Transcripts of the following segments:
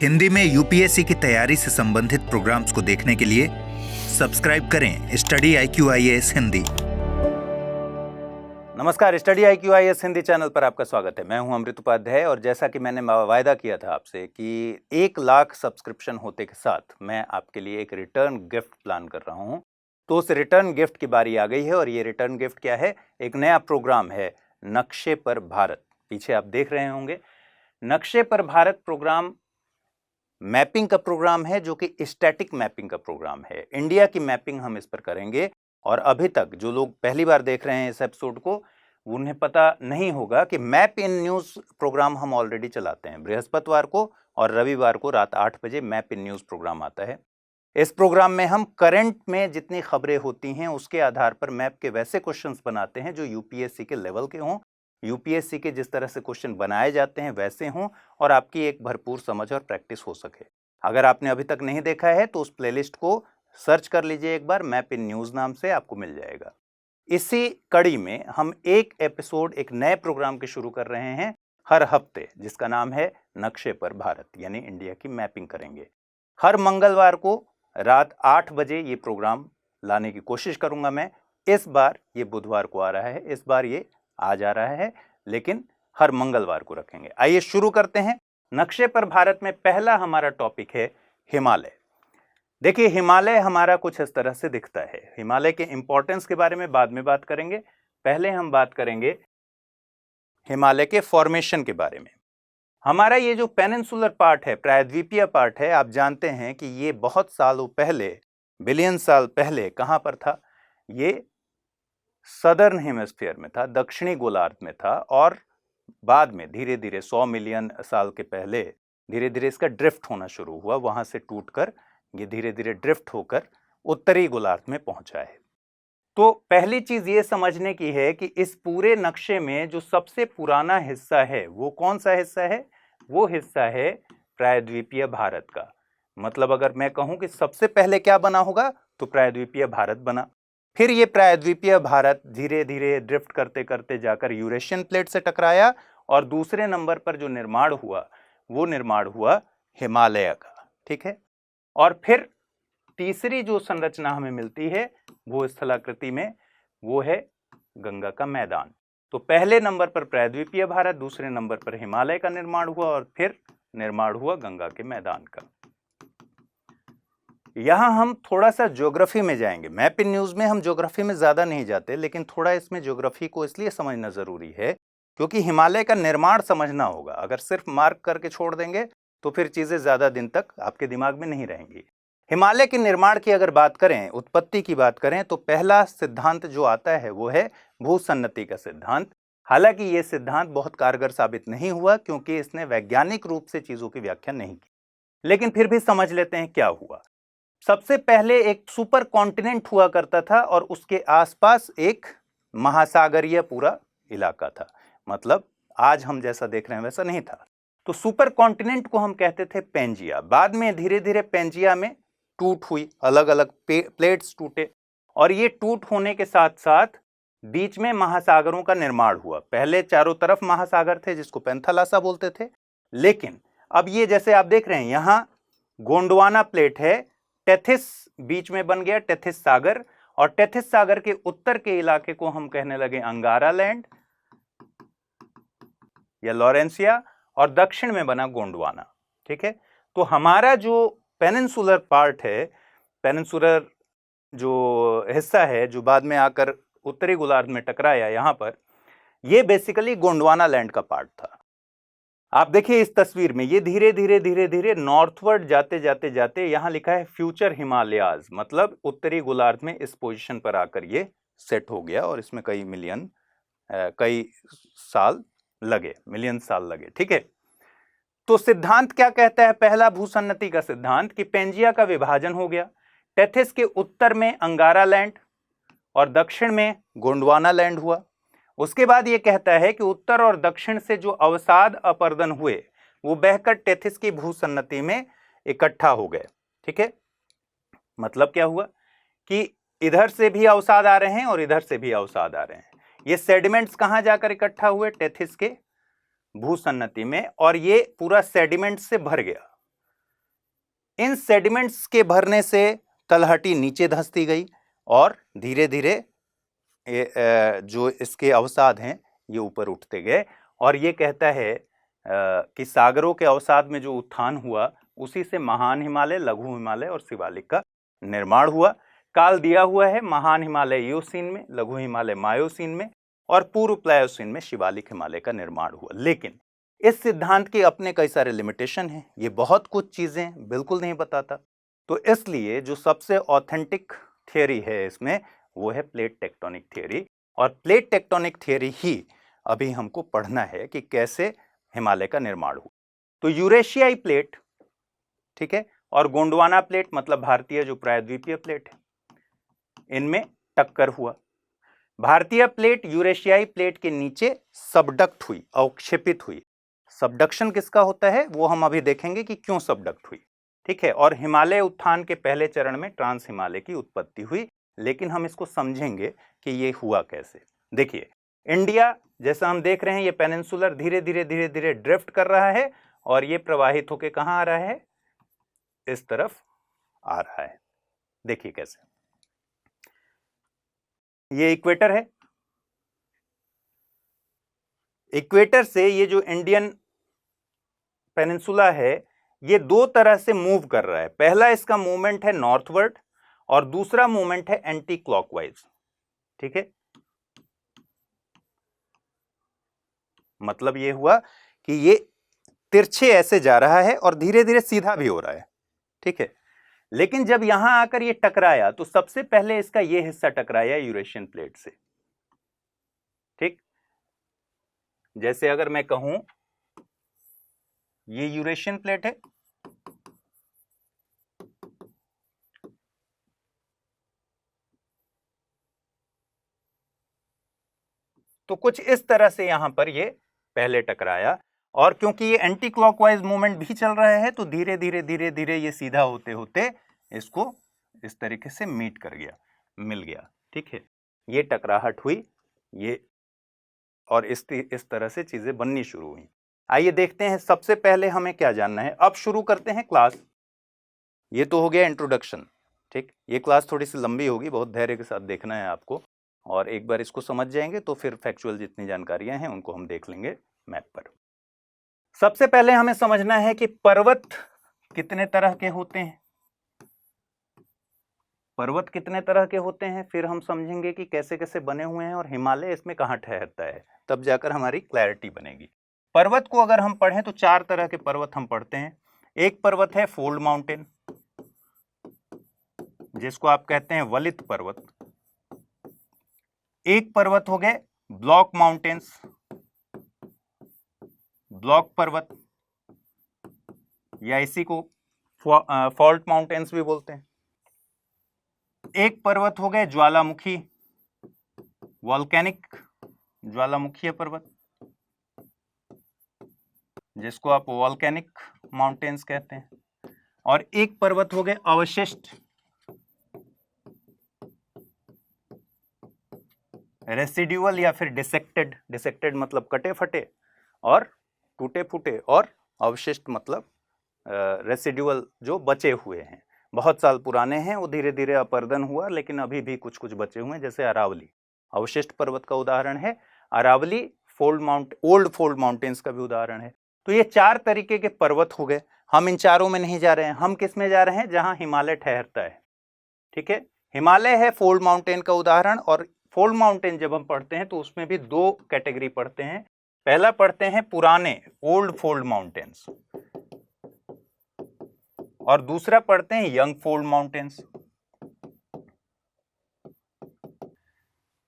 हिंदी में यूपीएससी की तैयारी से संबंधित प्रोग्राम्स को देखने के लिए सब्सक्राइब करें स्टडी IQ-IAS हिंदी। नमस्कार, स्टडी IQ-IAS हिंदी चैनल पर आपका स्वागत है। मैं हूं अमृत उपाध्याय और जैसा कि मैंने वायदा किया था आपसे कि 1 लाख सब्सक्रिप्शन होते के साथ मैं आपके लिए एक रिटर्न गिफ्ट प्लान कर रहा हूं। तो उस रिटर्न गिफ्ट की बारी आ गई है और ये रिटर्न गिफ्ट क्या है? एक नया प्रोग्राम है, नक्शे पर भारत। पीछे आप देख रहे होंगे। नक्शे पर भारत प्रोग्राम मैपिंग का प्रोग्राम है, जो कि स्टैटिक मैपिंग का प्रोग्राम है। इंडिया की मैपिंग हम इस पर करेंगे। और अभी तक जो लोग पहली बार देख रहे हैं इस एपिसोड को, उन्हें पता नहीं होगा कि मैप इन न्यूज़ प्रोग्राम हम ऑलरेडी चलाते हैं। बृहस्पतिवार को और रविवार को रात 8 बजे मैप इन न्यूज़ प्रोग्राम आता है। इस प्रोग्राम में हम करंट में जितनी खबरें होती हैं उसके आधार पर मैप के वैसे क्वेश्चंस बनाते हैं जो यूपीएससी के लेवल के हों, यूपीएससी के जिस तरह से क्वेश्चन बनाए जाते हैं वैसे हों और आपकी एक भरपूर समझ और प्रैक्टिस हो सके। अगर आपने अभी तक नहीं देखा है तो उस प्लेलिस्ट को सर्च कर लीजिए एक बार, मैप इन न्यूज़ नाम से आपको मिल जाएगा। इसी कड़ी में हम एक एपिसोड एक नए प्रोग्राम के शुरू कर रहे हैं हर हफ्ते, जिसका नाम है नक्शे पर भारत, यानी इंडिया की मैपिंग करेंगे। हर मंगलवार को रात 8 बजे ये प्रोग्राम लाने की कोशिश करूंगा मैं। इस बार ये बुधवार को आ रहा है, इस बार ये आ जा रहा है, लेकिन हर मंगलवार को रखेंगे। आइए शुरू करते हैं। नक्शे पर भारत में पहला हमारा टॉपिक है हिमालय। देखिए, हिमालय हमारा कुछ इस तरह से दिखता है। हिमालय के इंपॉर्टेंस के बारे में बाद में बात करेंगे। पहले हम बात करेंगे हिमालय के फॉर्मेशन के बारे में। हमारा ये जो पेनिनसुलर पार्ट है, प्रायद्वीपीय पार्ट है, आप जानते हैं कि ये बहुत सालों पहले, बिलियन साल पहले कहां पर था? ये सदर्न हेमिस्फीयर में था, दक्षिणी गोलार्ध में था। और बाद में धीरे धीरे 100 मिलियन साल के पहले धीरे धीरे इसका ड्रिफ्ट होना शुरू हुआ। वहां से टूटकर ये धीरे धीरे ड्रिफ्ट होकर उत्तरी गोलार्ध में पहुंचा है। तो पहली चीज ये समझने की है कि इस पूरे नक्शे में जो सबसे पुराना हिस्सा है वो कौन सा हिस्सा है? वो हिस्सा है प्रायद्वीपीय भारत का। मतलब अगर मैं कहूं कि सबसे पहले क्या बना होगा तो प्रायद्वीपीय भारत बना। फिर ये प्रायद्वीपीय भारत धीरे धीरे ड्रिफ्ट करते करते जाकर यूरेशियन प्लेट से टकराया और दूसरे नंबर पर जो निर्माण हुआ वो निर्माण हुआ हिमालय का। ठीक है। और फिर तीसरी जो संरचना हमें मिलती है वो स्थलाकृति में, वो है गंगा का मैदान। तो पहले नंबर पर प्रायद्वीपीय भारत, दूसरे नंबर पर हिमालय का निर्माण हुआ और फिर निर्माण हुआ गंगा के मैदान का। यहां हम थोड़ा सा ज्योग्राफी में जाएंगे। मैप इन न्यूज़ में हम ज्योग्राफी में ज्यादा नहीं जाते, लेकिन थोड़ा इसमें ज्योग्राफी को इसलिए समझना जरूरी है क्योंकि हिमालय का निर्माण समझना होगा। अगर सिर्फ मार्क करके छोड़ देंगे तो फिर चीजें ज्यादा दिन तक आपके दिमाग में नहीं रहेंगी। हिमालय के निर्माण की अगर बात करें, उत्पत्ति की बात करें, तो पहला सिद्धांत जो आता है वो है भूसन्नति का सिद्धांत। हालांकि ये सिद्धांत बहुत कारगर साबित नहीं हुआ क्योंकि इसने वैज्ञानिक रूप से चीजों की व्याख्या नहीं की, लेकिन फिर भी समझ लेते हैं क्या हुआ। सबसे पहले एक सुपर कॉन्टिनेंट हुआ करता था और उसके आसपास एक महासागरीय पूरा इलाका था। मतलब आज हम जैसा देख रहे हैं वैसा नहीं था। तो सुपर कॉन्टिनेंट को हम कहते थे पेंजिया। बाद में धीरे धीरे पेंजिया में टूट हुई, अलग अलग प्लेट्स टूटे और ये टूट होने के साथ साथ बीच में महासागरों का निर्माण हुआ। पहले चारों तरफ महासागर थे जिसको पेंथालासा बोलते थे, लेकिन अब ये जैसे आप देख रहे हैं यहां गोंडवाना प्लेट है, टेथिस बीच में बन गया, टेथिस सागर। और टेथिस सागर के उत्तर के इलाके को हम कहने लगे अंगारा लैंड या लॉरेंसिया, और दक्षिण में बना गोंडवाना। ठीक है। तो हमारा जो पेनिनसुलर पार्ट है, पेनिनसुलर जो हिस्सा है जो बाद में आकर उत्तरी गोलार्ध में टकराया, यहां पर ये बेसिकली गोंडवाना लैंड का पार्ट था। आप देखिए इस तस्वीर में ये धीरे धीरे धीरे धीरे नॉर्थवर्ड जाते जाते जाते यहां लिखा है फ्यूचर हिमालयाज, मतलब उत्तरी गोलार्ध में इस पोजीशन पर आकर ये सेट हो गया और इसमें कई साल लगे, मिलियन साल लगे। ठीक है। तो सिद्धांत क्या कहता है? पहला भूसन्नति का सिद्धांत कि पेंजिया का विभाजन हो गया। टेथिस के उत्तर में अंगारा लैंड और दक्षिण में गोंडवाना लैंड हुआ। उसके बाद यह कहता है कि उत्तर और दक्षिण से जो अवसाद अपर्दन हुए वो बहकर टेथिस की भूसन्नति में इकट्ठा हो गए। ठीक है। मतलब क्या हुआ कि इधर से भी अवसाद आ रहे हैं और इधर से भी अवसाद आ रहे हैं। ये सेडिमेंट्स कहां जाकर इकट्ठा हुए? टेथिस के भूसन्नति में, और ये पूरा सेडिमेंट से भर गया। इन सेडिमेंट्स के भरने से तलहटी नीचे धंसती गई और धीरे धीरे जो इसके अवसाद हैं ये ऊपर उठते गए। और ये कहता है कि सागरों के अवसाद में जो उत्थान हुआ उसी से महान हिमालय, लघु हिमालय और शिवालिक का निर्माण हुआ। काल दिया हुआ है महान हिमालय इयोसीन में, लघु हिमालय मायोसीन में और पूर्व प्लायोसीन में शिवालिक हिमालय का निर्माण हुआ। लेकिन इस सिद्धांत के अपने कई सारे लिमिटेशन हैं, ये बहुत कुछ चीजें बिल्कुल नहीं बताता। तो इसलिए जो सबसे ऑथेंटिक थियरी है इसमें वो है प्लेट टेक्टोनिक थियरी। और प्लेट टेक्टोनिक थियरी ही अभी हमको पढ़ना है कि कैसे हिमालय का निर्माण हुआ। तो यूरेशियाई प्लेट, ठीक है, और गोंडवाना प्लेट मतलब भारतीय जो प्रायद्वीपीय प्लेट है, इनमें टक्कर हुआ। भारतीय प्लेट यूरेशियाई प्लेट के नीचे सबडक्ट हुई, अवक्षेपित हुई। सबडक्शन किसका होता है वो हम अभी देखेंगे कि क्यों सबडक्ट हुई, ठीक है। और हिमालय उत्थान के पहले चरण में ट्रांस हिमालय की उत्पत्ति हुई। लेकिन हम इसको समझेंगे कि ये हुआ कैसे। देखिए, इंडिया जैसा हम देख रहे हैं ये पेनिनसुलर धीरे धीरे ड्रिफ्ट कर रहा है और ये प्रवाहित होकर कहां आ रहा है, इस तरफ आ रहा है। देखिए कैसे, ये इक्वेटर है, इक्वेटर से ये जो इंडियन पेनिनसुला है ये दो तरह से मूव कर रहा है। पहला इसका मूवमेंट है नॉर्थवर्ड और दूसरा मूवमेंट है एंटी क्लॉकवाइज, ठीक है। मतलब ये हुआ कि ये तिरछे ऐसे जा रहा है और धीरे धीरे सीधा भी हो रहा है, ठीक है। लेकिन जब यहां आकर ये टकराया तो सबसे पहले इसका ये हिस्सा टकराया यूरेशियन प्लेट से, ठीक। जैसे अगर मैं कहूं ये यूरेशियन प्लेट है, तो कुछ इस तरह से यहां पर ये पहले टकराया। और क्योंकि ये एंटी क्लॉकवाइज मूवमेंट भी चल रहा है तो धीरे धीरे ये सीधा होते होते इसको इस तरीके से मीट कर गया, मिल गया, ठीक है। ये टकराहट हुई ये, और इस तरह से चीजें बननी शुरू हुई। आइए देखते हैं, सबसे पहले हमें क्या जानना है। अब शुरू करते हैं क्लास। ये तो हो गया इंट्रोडक्शन, ठीक। ये क्लास थोड़ी सी लंबी होगी, बहुत धैर्य के साथ देखना है आपको, और एक बार इसको समझ जाएंगे तो फिर फैक्चुअल जितनी जानकारियां हैं उनको हम देख लेंगे मैप पर। सबसे पहले हमें समझना है कि पर्वत कितने तरह के होते हैं, पर्वत कितने तरह के होते हैं, फिर हम समझेंगे कि कैसे कैसे बने हुए हैं और हिमालय इसमें कहाँ ठहरता है, तब जाकर हमारी क्लैरिटी बनेगी। पर्वत को अगर हम पढ़ें तो चार तरह के पर्वत हम पढ़ते हैं। एक पर्वत है फोल्ड माउंटेन, जिसको आप कहते हैं वलित पर्वत। एक पर्वत हो गए ब्लॉक माउंटेन्स, ब्लॉक पर्वत, या इसी को फॉल्ट माउंटेन्स भी बोलते हैं। एक पर्वत हो गए ज्वालामुखी, वॉल्केनिक, ज्वालामुखीय पर्वत, जिसको आप वॉल्केनिक माउंटेन्स कहते हैं। और एक पर्वत हो गए अवशिष्ट, रेसिड्यूअल या फिर डिसेक्टेड। डिसेक्टेड मतलब कटे फटे और टूटे फूटे, और अवशिष्ट मतलब रेसिड्यूअल जो बचे हुए हैं, बहुत साल पुराने हैं, वो धीरे धीरे अपर्दन हुआ लेकिन अभी भी कुछ कुछ बचे हुए हैं। जैसे अरावली अवशिष्ट पर्वत का उदाहरण है, अरावली ओल्ड फोल्ड माउंटेन्स का भी उदाहरण है। तो ये चार तरीके के पर्वत हो गए। हम इन चारों में नहीं जा रहे हैं, हम किस में जा रहे हैं, जहां हिमालय ठहरता है, ठीक है। हिमालय है फोल्ड माउंटेन का उदाहरण। और फोल्ड माउंटेन जब हम पढ़ते हैं तो उसमें भी दो कैटेगरी पढ़ते हैं। पहला पढ़ते हैं पुराने ओल्ड फोल्ड माउंटेन्स, और दूसरा पढ़ते हैं young fold mountains.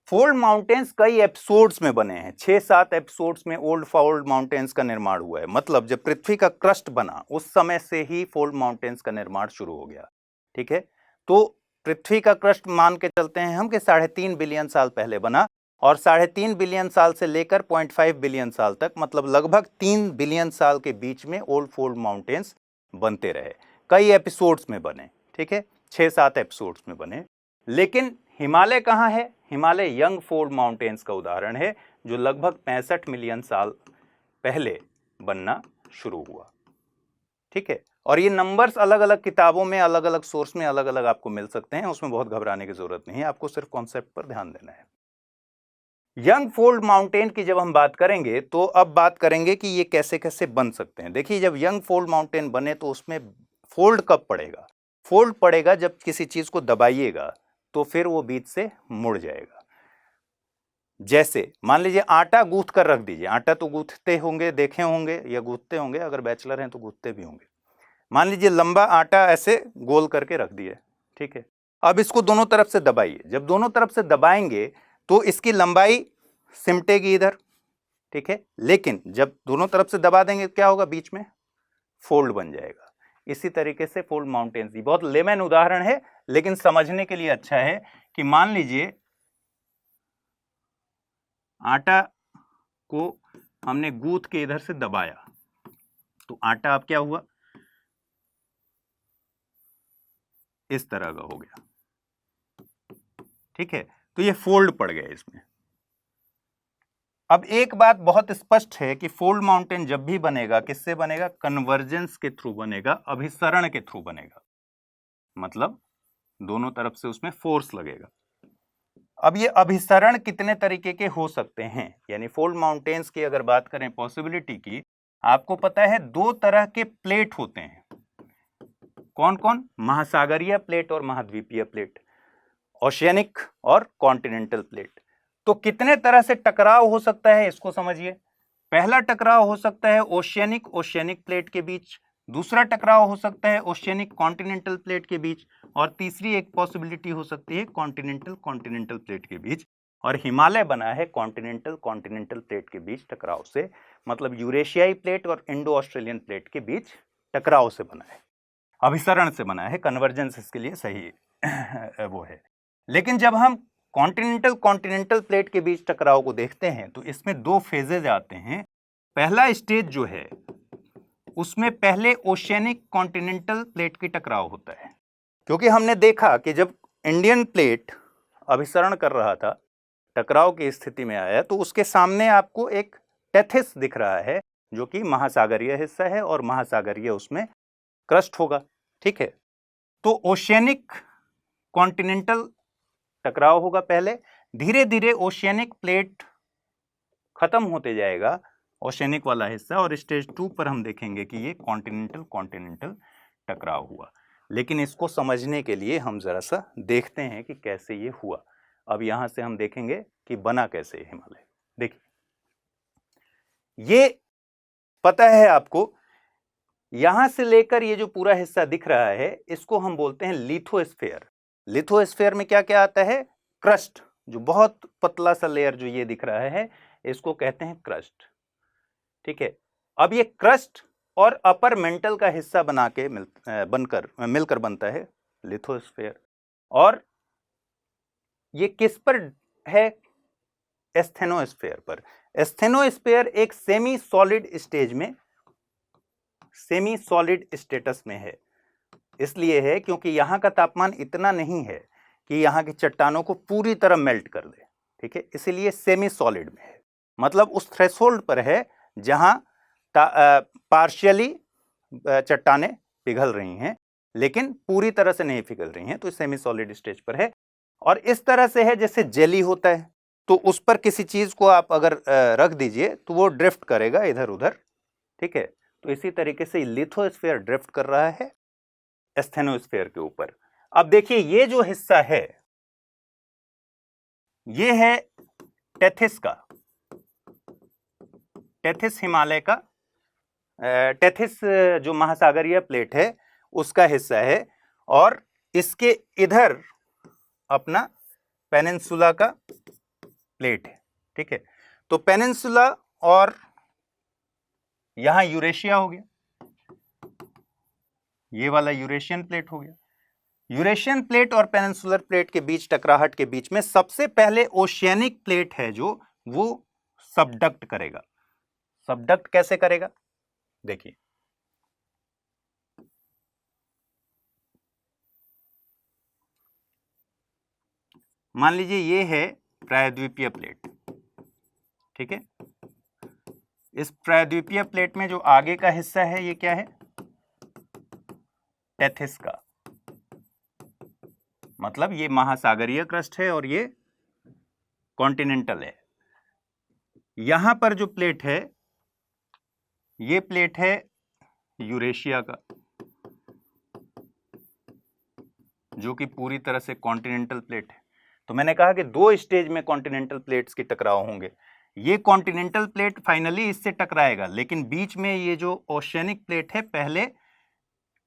Fold mountains कई एपिसोड्स में बने हैं, 6-7 एपिसोड्स में ओल्ड फोल्ड माउंटेन्स का निर्माण हुआ है। मतलब जब पृथ्वी का क्रस्ट बना उस समय से ही फोल्ड माउंटेन्स का निर्माण शुरू हो गया, ठीक है। तो पृथ्वी का क्रस्ट मान के चलते हैं हम कि 3.5 बिलियन साल पहले बना, और 3.5 बिलियन साल से लेकर 0.5 बिलियन साल तक, मतलब लगभग 3 बिलियन साल के बीच में ओल्ड फोल्ड माउंटेन्स बनते रहे। कई एपिसोड्स में बने, ठीक है, 6-7 एपिसोड्स में बने। लेकिन हिमालय कहाँ है, हिमालय यंग फोल्ड माउंटेन्स का उदाहरण है, जो लगभग 65 मिलियन साल पहले बनना शुरू हुआ, ठीक है। और ये नंबर्स अलग अलग किताबों में, अलग अलग सोर्स में अलग अलग आपको मिल सकते हैं, उसमें बहुत घबराने की जरूरत नहीं है, आपको सिर्फ कॉन्सेप्ट पर ध्यान देना है। यंग फोल्ड माउंटेन की जब हम बात करेंगे तो अब बात करेंगे कि ये कैसे कैसे बन सकते हैं। देखिए, जब यंग फोल्ड माउंटेन बने तो उसमें फोल्ड कब पड़ेगा? फोल्ड पड़ेगा जब किसी चीज को दबाइएगा तो फिर वो बीच से मुड़ जाएगा। जैसे मान लीजिए आटा गूंथ कर रख दीजिए, आटा तो गूंथते होंगे, देखे होंगे या गूंथते होंगे, अगर बैचलर हैं तो गूंथते भी होंगे। मान लीजिए लंबा आटा ऐसे गोल करके रख दिए, ठीक है। अब इसको दोनों तरफ से दबाइए, जब दोनों तरफ से दबाएंगे तो इसकी लंबाई सिमटेगी इधर, ठीक है। लेकिन जब दोनों तरफ से दबा देंगे क्या होगा? बीच में फोल्ड बन जाएगा। इसी तरीके से फोल्ड माउंटेन्स, बहुत लेमन उदाहरण है लेकिन समझने के लिए अच्छा है कि मान लीजिए आटा को हमने गूंथ के इधर से दबाया तो आटा अब क्या हुआ? इस तरह का हो गया, ठीक है। तो ये फोल्ड पड़ गया इसमें। अब एक बात बहुत स्पष्ट है कि फोल्ड माउंटेन जब भी बनेगा, किससे बनेगा? कन्वर्जेंस के थ्रू बनेगा, अभिसरण के थ्रू बनेगा, मतलब दोनों तरफ से उसमें फोर्स लगेगा। अब ये अभिसरण कितने तरीके के हो सकते हैं? यानी फोल्ड माउंटेन्स की अगर बात करें पॉसिबिलिटी की, आपको पता है दो तरह के प्लेट होते हैं। कौन कौन? महासागरीय प्लेट और महाद्वीपीय प्लेट, ओशियनिक और कॉन्टिनेंटल प्लेट। तो कितने तरह से टकराव हो सकता है इसको समझिए। पहला टकराव हो सकता है ओशियनिक प्लेट के बीच, दूसरा टकराव हो सकता है ओशियनिक कॉन्टिनेंटल प्लेट के बीच, और तीसरी एक पॉसिबिलिटी हो सकती है कॉन्टिनेंटल प्लेट के बीच। और हिमालय बना है कॉन्टिनेंटल प्लेट के बीच टकराव से, मतलब यूरेशियाई प्लेट और इंडो ऑस्ट्रेलियन प्लेट के बीच टकराव से बना है, अभिसरण से बना है। कन्वर्जेंस इसके लिए सही वो है। लेकिन जब हम कॉन्टिनेंटल प्लेट के बीच टकराव को देखते हैं तो इसमें दो फेजेज आते हैं। पहला स्टेज जो है उसमें पहले ओशियनिक कॉन्टिनेंटल प्लेट की टकराव होता है, क्योंकि हमने देखा कि जब इंडियन प्लेट अभिसरण कर रहा था, टकराव की स्थिति में आया, तो उसके सामने आपको एक टेथिस दिख रहा है जो कि महासागरीय हिस्सा है, और महासागरीय उसमें क्रस्ट होगा, ठीक है। तो ओशियनिक कॉन्टिनेंटल टकराव होगा पहले, धीरे धीरे ओशियनिक प्लेट खत्म होते जाएगा, ओशियनिक वाला हिस्सा, और स्टेज 2 पर हम देखेंगे कि ये कॉन्टिनेंटल टकराव हुआ। लेकिन इसको समझने के लिए हम जरा सा देखते हैं कि कैसे ये हुआ। अब यहां से हम देखेंगे कि बना कैसे हिमालय। देखिए, ये पता है आपको, यहां से लेकर ये जो पूरा हिस्सा दिख रहा है इसको हम बोलते हैं लिथोस्फीयर। लिथोस्फीयर में क्या क्या आता है? क्रस्ट, जो बहुत पतला सा लेयर जो ये दिख रहा है इसको कहते हैं क्रस्ट, ठीक है। अब ये क्रस्ट और अपर मेंटल का हिस्सा बना के मिलकर बनता है लिथोस्फीयर। और ये किस पर है? एस्थेनोस्फीयर पर। एस्थेनोस्फीयर एक सेमी सॉलिड स्टेटस में है। इसलिए है क्योंकि यहां का तापमान इतना नहीं है कि यहां की चट्टानों को पूरी तरह मेल्ट कर दे, ठीक है। इसीलिए सेमी सॉलिड में है, मतलब उस थ्रेशोल्ड पर है जहां पार्शियली चट्टानें पिघल रही हैं लेकिन पूरी तरह से नहीं पिघल रही हैं, तो सेमी सॉलिड स्टेज पर है। और इस तरह से है जैसे जेली होता है, तो उस पर किसी चीज को आप अगर रख दीजिए तो वो ड्रिफ्ट करेगा इधर उधर, ठीक है। तो इसी तरीके से लिथोस्फीयर ड्रिफ्ट कर रहा है एस्थेनोस्फीयर के ऊपर। अब देखिए, ये जो हिस्सा है ये है टेथिस का, टेथिस हिमालय का, टेथिस जो महासागरीय प्लेट है उसका हिस्सा है, और इसके इधर अपना पेनिनसुला का प्लेट है, ठीक है। तो पेनिनसुला और यहां यूरेशिया हो गया, ये वाला यूरेशियन प्लेट हो गया। यूरेशियन प्लेट और पेनिनसुलर प्लेट के बीच टकराहट के बीच में सबसे पहले ओशियनिक प्लेट है जो वो सबडक्ट करेगा। सबडक्ट कैसे करेगा? देखिए, मान लीजिए ये है प्रायद्वीपीय प्लेट, ठीक है। इस प्रायद्वीपीय प्लेट में जो आगे का हिस्सा है ये क्या है? टेथिस का, मतलब ये महासागरीय क्रस्ट है और ये कॉन्टिनेंटल है। यहां पर जो प्लेट है ये प्लेट है यूरेशिया का, जो कि पूरी तरह से कॉन्टिनेंटल प्लेट है। तो मैंने कहा कि दो स्टेज में कॉन्टिनेंटल प्लेट्स की टकराव होंगे। ये कॉन्टिनेंटल प्लेट फाइनली इससे टकराएगा, लेकिन बीच में ये जो ओशियनिक प्लेट है पहले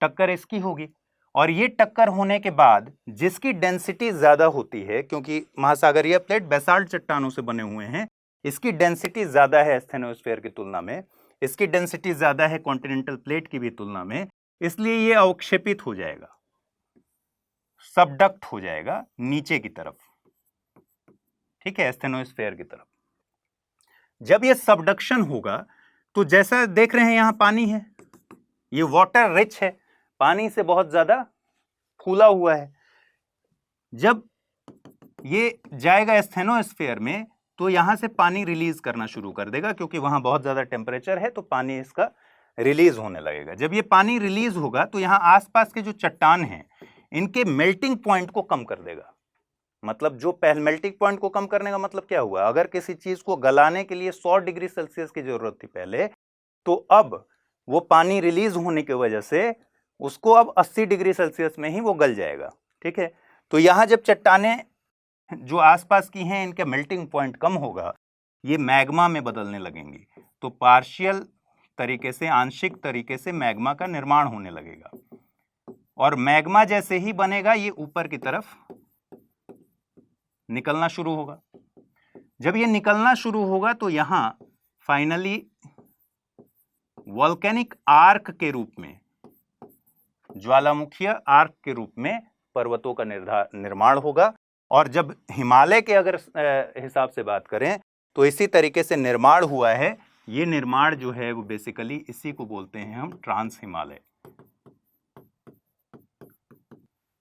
टक्कर इसकी होगी, और ये टक्कर होने के बाद जिसकी डेंसिटी ज्यादा होती है, क्योंकि महासागरीय प्लेट बेसाल्ट चट्टानों से बने हुए हैं, इसकी डेंसिटी ज्यादा है स्टेनोस्फीयर की तुलना में, इसकी डेंसिटी ज्यादा है कॉन्टिनेंटल प्लेट की भी तुलना में, इसलिए ये अवक्षेपित हो जाएगा, सबडक्ट हो जाएगा नीचे की तरफ, ठीक है, स्टेनोस्फीयर की तरफ। जब ये सबडक्शन होगा तो जैसा देख रहे हैं यहां पानी है, ये वाटर रिच है, पानी से बहुत ज्यादा फूला हुआ है। जब ये जाएगा स्टेनोस्फीयर में तो यहां से पानी रिलीज करना शुरू कर देगा, क्योंकि वहां बहुत ज्यादा टेम्परेचर है तो पानी इसका रिलीज होने लगेगा। जब ये पानी रिलीज होगा तो यहां आसपास के जो चट्टान हैं इनके मेल्टिंग पॉइंट को कम कर देगा। मतलब जो पहले मेल्टिंग पॉइंट को कम करने का मतलब क्या हुआ, अगर किसी चीज को गलाने के लिए 100 डिग्री सेल्सियस की जरूरत थी पहले, तो अब वो पानी रिलीज होने की वजह से उसको अब 80 डिग्री सेल्सियस में ही वो गल जाएगा, ठीक है। तो यहां जब चट्टानें जो आसपास की हैं इनका मेल्टिंग पॉइंट कम होगा, ये मैग्मा में बदलने लगेंगी, तो पार्शियल तरीके से, आंशिक तरीके से मैग्मा का निर्माण होने लगेगा, और मैग्मा जैसे ही बनेगा ये ऊपर की तरफ निकलना शुरू होगा। जब ये निकलना शुरू होगा तो यहां फाइनली वोल्केनिक आर्क के रूप में, ज्वालामुखीय आर्क के रूप में पर्वतों का निर्माण होगा। और जब हिमालय के अगर हिसाब से बात करें तो इसी तरीके से निर्माण हुआ है। ये निर्माण जो है वो बेसिकली इसी को बोलते हैं हम ट्रांस हिमालय।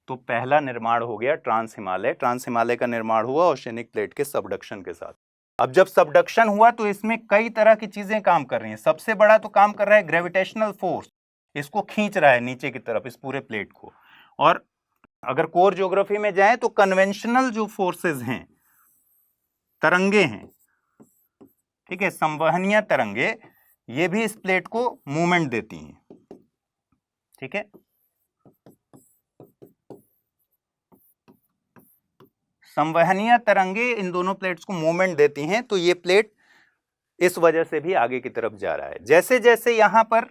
तो पहला निर्माण हो गया ट्रांस हिमालय। ट्रांस हिमालय का निर्माण हुआ ओशियनिक प्लेट के सबडक्शन के साथ। अब जब सबडक्शन हुआ तो इसमें कई तरह की चीजें काम कर रही हैं। सबसे बड़ा तो काम कर रहा है ग्रेविटेशनल फोर्स, इसको खींच रहा है नीचे की तरफ इस पूरे प्लेट को। और अगर कोर ज्योग्राफी में जाएं तो कन्वेंशनल जो फोर्सेस हैं, तरंगे हैं, ठीक है, संवहनीय तरंगे, ये भी इस प्लेट को मूवमेंट देती हैं, ठीक है। संवहनीय तरंगे इन दोनों प्लेट्स को मूवमेंट देती हैं, तो ये प्लेट इस वजह से भी आगे की तरफ जा रहा है। जैसे जैसे यहां पर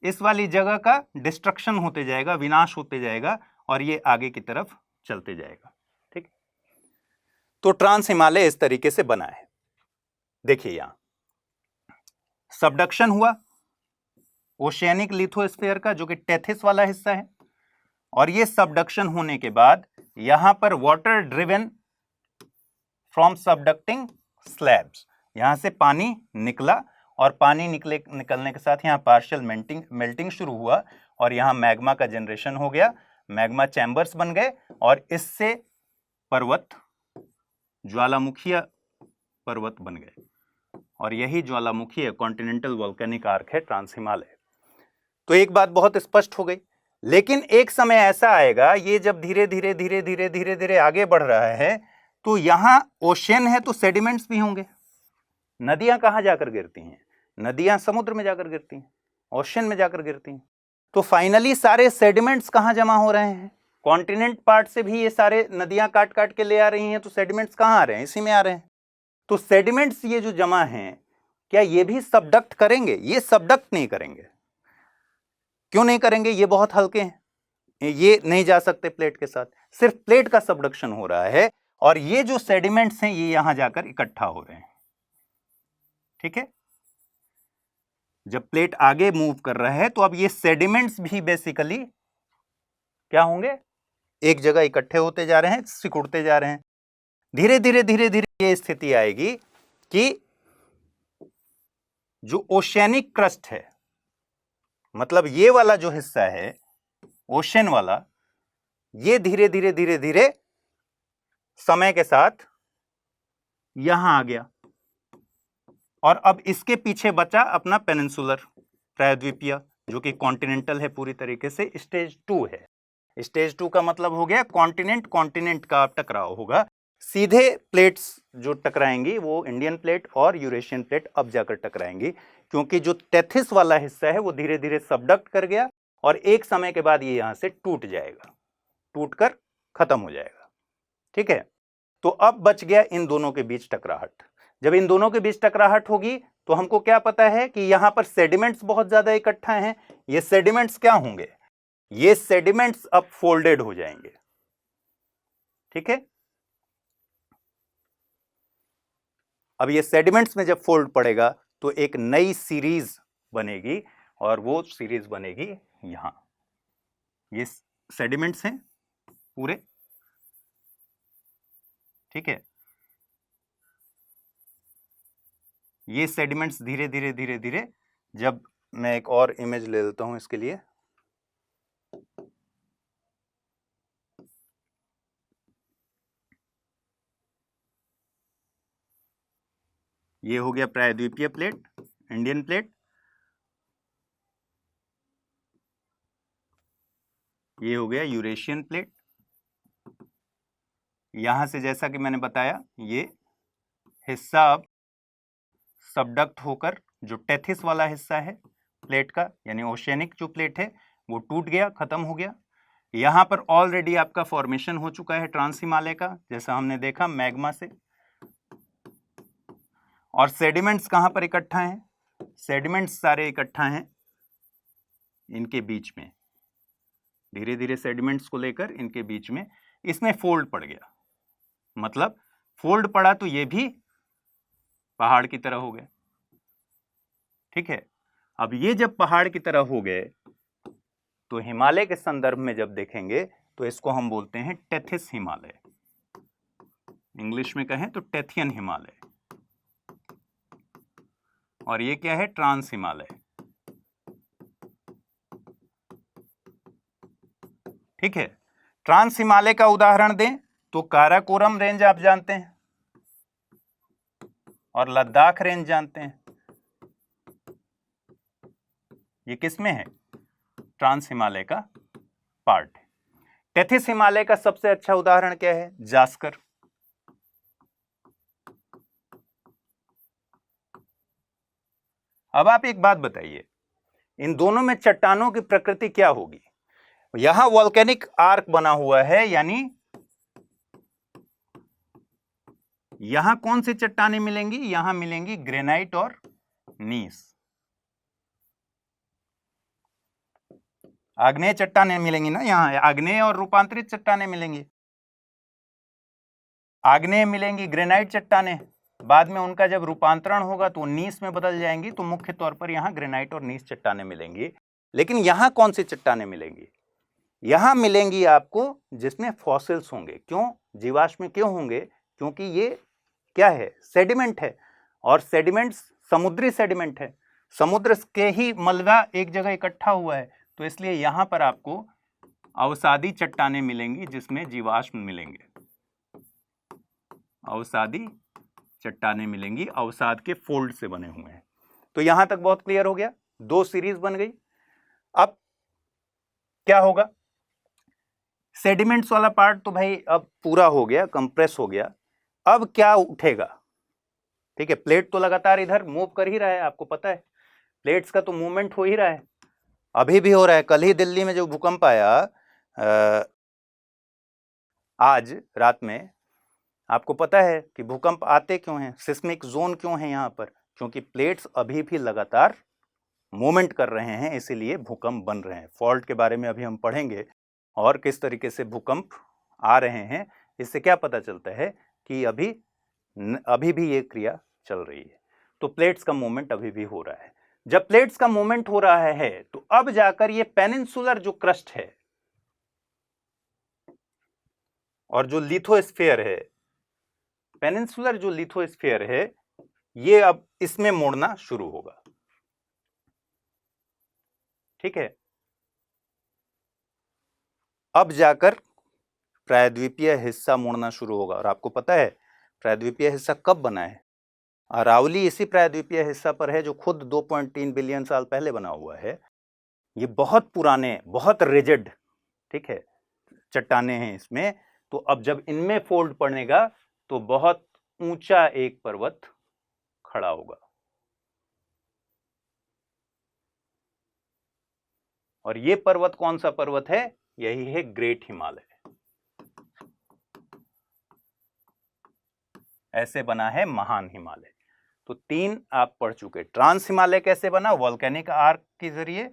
इस वाली जगह का डिस्ट्रक्शन होते जाएगा, विनाश होते जाएगा, और ये आगे की तरफ चलते जाएगा, ठीक। तो ट्रांस हिमालय इस तरीके से बना है। देखिए यहां सबडक्शन हुआ ओशियनिक लिथोस्फीयर का, जो कि टेथिस वाला हिस्सा है, और ये सबडक्शन होने के बाद यहां पर water driven from subducting slabs, यहां से पानी निकला, और पानी निकलने के साथ यहां पार्शियल मेल्टिंग शुरू हुआ, और यहां मैग्मा का जनरेशन हो गया, मैग्मा चैम्बर्स बन गए, और इससे पर्वत ज्वालामुखीय पर्वत बन गए, और यही ज्वालामुखीय कॉन्टिनेंटल वोल्केनिक आर्क है ट्रांस हिमालय। तो एक बात बहुत स्पष्ट हो गई। लेकिन एक समय ऐसा आएगा, ये जब धीरे धीरे धीरे धीरे धीरे धीरे आगे बढ़ रहा है, तो यहां ओशियन है तो सेडिमेंट्स भी होंगे। नदियां कहां जाकर गिरती हैं? नदियां समुद्र में जाकर गिरती हैं, ओशियन में जाकर गिरती हैं। तो फाइनली सारे सेडिमेंट्स कहां जमा हो रहे हैं? कॉन्टिनेंट पार्ट से भी ये सारे नदियां काट काट के ले आ रही हैं, तो सेडिमेंट्स कहां आ रहे हैं? इसी में आ रहे हैं। तो सेडिमेंट्स ये जो जमा हैं, क्या ये भी सबडक्ट करेंगे? ये सबडक्ट नहीं करेंगे। क्यों नहीं करेंगे? ये बहुत हल्के हैं, ये नहीं जा सकते प्लेट के साथ। सिर्फ प्लेट का सबडक्शन हो रहा है, और ये जो सेडिमेंट्स हैं ये यहां जाकर इकट्ठा हो रहे हैं, ठीक है। जब प्लेट आगे मूव कर रहा है तो अब ये सेडिमेंट्स भी बेसिकली क्या होंगे? एक जगह इकट्ठे होते जा रहे हैं, सिकुड़ते जा रहे हैं। धीरे धीरे धीरे धीरे ये स्थिति आएगी कि जो ओशियनिक क्रस्ट है, मतलब ये वाला जो हिस्सा है ओशियन वाला, ये धीरे धीरे धीरे धीरे समय के साथ यहां आ गया, और अब इसके पीछे बचा अपना पेनिनसुलर प्रायद्वीपीय जो कि कॉन्टिनेंटल है पूरी तरीके से। स्टेज 2 है। स्टेज 2 का मतलब हो गया कॉन्टिनेंट कॉन्टिनेंट का टकराव होगा। सीधे प्लेट्स जो टकराएंगी वो इंडियन प्लेट और यूरेशियन प्लेट अब जाकर टकराएंगी, क्योंकि जो टेथिस वाला हिस्सा है वो धीरे धीरे सबडक्ट कर गया और एक समय के बाद ये यहां से टूट जाएगा, टूटकर खत्म हो जाएगा। ठीक है, तो अब बच गया इन दोनों के बीच टकराहट। जब इन दोनों के बीच टकराहट होगी तो हमको क्या पता है कि यहां पर सेडिमेंट्स बहुत ज्यादा इकट्ठा हैं। ये सेडिमेंट्स क्या होंगे, ये सेडिमेंट्स अब फोल्डेड हो जाएंगे। ठीक है, अब ये सेडिमेंट्स में जब फोल्ड पड़ेगा तो एक नई सीरीज बनेगी और वो सीरीज बनेगी यहां। ये सेडिमेंट्स हैं पूरे। ठीक है, ये सेडिमेंट्स धीरे धीरे धीरे धीरे, जब मैं एक और इमेज ले लेता हूं इसके लिए, ये हो गया प्रायद्वीपीय प्लेट, इंडियन प्लेट, ये हो गया यूरेशियन प्लेट। यहां से जैसा कि मैंने बताया ये हिस्सा अब सबडक्ट होकर जो टेथिस वाला हिस्सा है प्लेट का, यानी ओशियनिक जो प्लेट है, वो टूट गया, खत्म हो गया। यहां पर ऑलरेडी आपका फॉर्मेशन हो चुका है ट्रांस हिमालय का, जैसा हमने देखा मैग्मा से। और सेडिमेंट्स कहां पर इकट्ठा हैं, सेडिमेंट्स सारे इकट्ठा हैं इनके बीच में। धीरे धीरे सेडिमेंट्स को लेकर इनके बीच में इसमें फोल्ड पड़ गया, मतलब फोल्ड पड़ा तो ये भी पहाड़ की तरह हो गए। ठीक है, अब ये जब पहाड़ की तरह हो गए तो हिमालय के संदर्भ में जब देखेंगे तो इसको हम बोलते हैं टेथिस हिमालय। इंग्लिश में कहें तो टेथियन हिमालय। और ये क्या है, ट्रांस हिमालय। ठीक है, ट्रांस हिमालय का उदाहरण दें तो काराकोरम रेंज आप जानते हैं और लद्दाख रेंज जानते हैं। ये किस में है, ट्रांस हिमालय का पार्ट है। टेथिस हिमालय का सबसे अच्छा उदाहरण क्या है, जास्कर। अब आप एक बात बताइए, इन दोनों में चट्टानों की प्रकृति क्या होगी। यहां वॉल्केनिक आर्क बना हुआ है, यानी यहां कौन सी चट्टानें मिलेंगी, यहां मिलेंगी ग्रेनाइट और नीस। आग्नेय चट्टानें मिलेंगी ना, यहां आग्नेय और रूपांतरित चट्टानें मिलेंगी। आग्नेय मिलेंगी ग्रेनाइट चट्टानें, बाद में उनका जब रूपांतरण होगा तो नीस में बदल जाएंगी, तो मुख्य तौर पर यहां ग्रेनाइट और नीस चट्टानें मिलेंगी। लेकिन यहां कौन सी चट्टानें मिलेंगी, यहां मिलेंगी आपको जिसमें फॉसिल्स होंगे। क्यों, जीवाश्म क्यों होंगे, क्योंकि ये क्या है, सेडिमेंट है, और सेडिमेंट्स समुद्री सेडिमेंट है, समुद्र के ही मलबा एक जगह इकट्ठा हुआ है, तो इसलिए यहां पर आपको अवसादी चट्टानें मिलेंगी जिसमें जीवाश्म मिलेंगे। अवसादी चट्टानें मिलेंगी, अवसाद के फोल्ड से बने हुए हैं। तो यहां तक बहुत क्लियर हो गया, दो सीरीज बन गई। अब क्या होगा, सेडिमेंट्स वाला पार्ट तो भाई अब पूरा हो गया, कंप्रेस हो गया। अब क्या उठेगा, ठीक है, प्लेट तो लगातार इधर मूव कर ही रहा है, आपको पता है प्लेट्स का तो मूवमेंट हो ही रहा है, अभी भी हो रहा है। कल ही दिल्ली में जो भूकंप आया आज रात में, आपको पता है कि भूकंप आते क्यों हैं, सिस्मिक जोन क्यों है यहाँ पर, क्योंकि प्लेट्स अभी भी लगातार मूवमेंट कर रहे हैं, इसीलिए भूकंप बन रहे हैं। फॉल्ट के बारे में अभी हम पढ़ेंगे और किस तरीके से भूकंप आ रहे हैं। इससे क्या पता चलता है कि अभी भी ये क्रिया चल रही है। तो प्लेट्स का मूवमेंट अभी भी हो रहा है। जब प्लेट्स का मूवमेंट हो रहा है तो अब जाकर ये पेनिनसुलर जो क्रस्ट है और जो लिथोस्फीयर है, पेनिनसुलर जो लिथोस्फीयर है, ये अब इसमें मुड़ना शुरू होगा। ठीक है, अब जाकर प्रायद्वीपीय हिस्सा मुड़ना शुरू होगा। और आपको पता है प्रायद्वीपीय हिस्सा कब बना है, अरावली इसी प्रायद्वीपीय हिस्सा पर है जो खुद 2.3 बिलियन साल पहले बना हुआ है। ये बहुत पुराने, बहुत रिजिड, ठीक है, चट्टाने हैं इसमें। तो अब जब इनमें फोल्ड पड़ेगा तो बहुत ऊंचा एक पर्वत खड़ा होगा, और ये पर्वत कौन सा पर्वत है? यही है ग्रेट हिमालय। ऐसे बना है महान हिमालय। तो 3 आप पढ़ चुके। ट्रांस हिमालय कैसे बना? वॉल्केनिक आर्क के जरिए।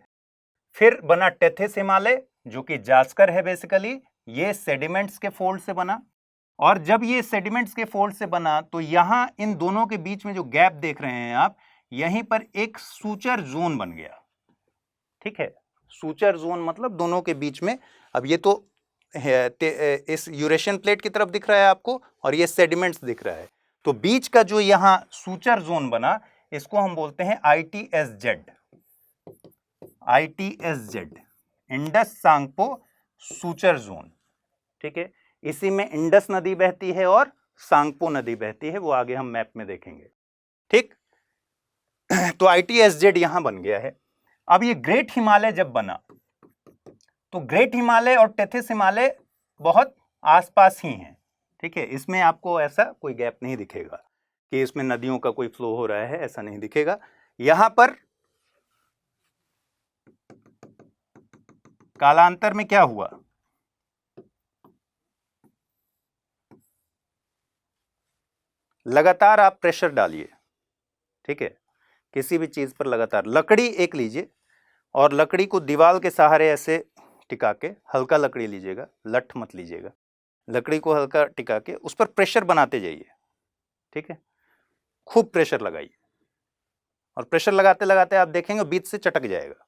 फिर बना टेथिस हिमालय, जो कि जास्कर है बेसिकली, ये सेडिमेंट्स के फोल्ड से बना। और जब ये सेडिमेंट्स के फोल्ड से बना तो यहां इन दोनों के बीच में जो गैप देख रहे हैं आप, यहीं पर एक सूचर जोन बन गया, ठीक है। सूचर जोन मतलब दोनों के बीच में, अब ये तो इस यूरेशियन प्लेट की तरफ दिख रहा है आपको, और ये सेडिमेंट्स दिख रहा है। तो बीच का जो यहां सूचर जोन बना, इसको हम बोलते हैं ITSZ, ITSZ, Indus Tsangpo suture zone, ठीक है। इसी में इंडस नदी बहती है और सांगपो नदी बहती है, वो आगे हम मैप में देखेंगे, ठीक। तो ITSZ यहां बन गया है। अब ये ग्रेट हिमालय जब बना तो ग्रेट हिमालय और टेथिस हिमालय बहुत आसपास ही हैं, ठीक है। इसमें आपको ऐसा कोई गैप नहीं दिखेगा कि इसमें नदियों का कोई फ्लो हो रहा है, ऐसा नहीं दिखेगा। यहां पर कालांतर में क्या हुआ? लगातार आप प्रेशर डालिए, ठीक है, किसी भी चीज पर लगातार। लकड़ी एक लीजिए और लकड़ी को दीवार के सहारे ऐसे टिका के, हल्का लकड़ी लीजिएगा, लठ मत लीजिएगा, लकड़ी को हल्का टिका के उस पर प्रेशर बनाते जाइए, ठीक है। खूब प्रेशर लगाइए, और प्रेशर लगाते लगाते आप देखेंगे बीच से चटक जाएगा,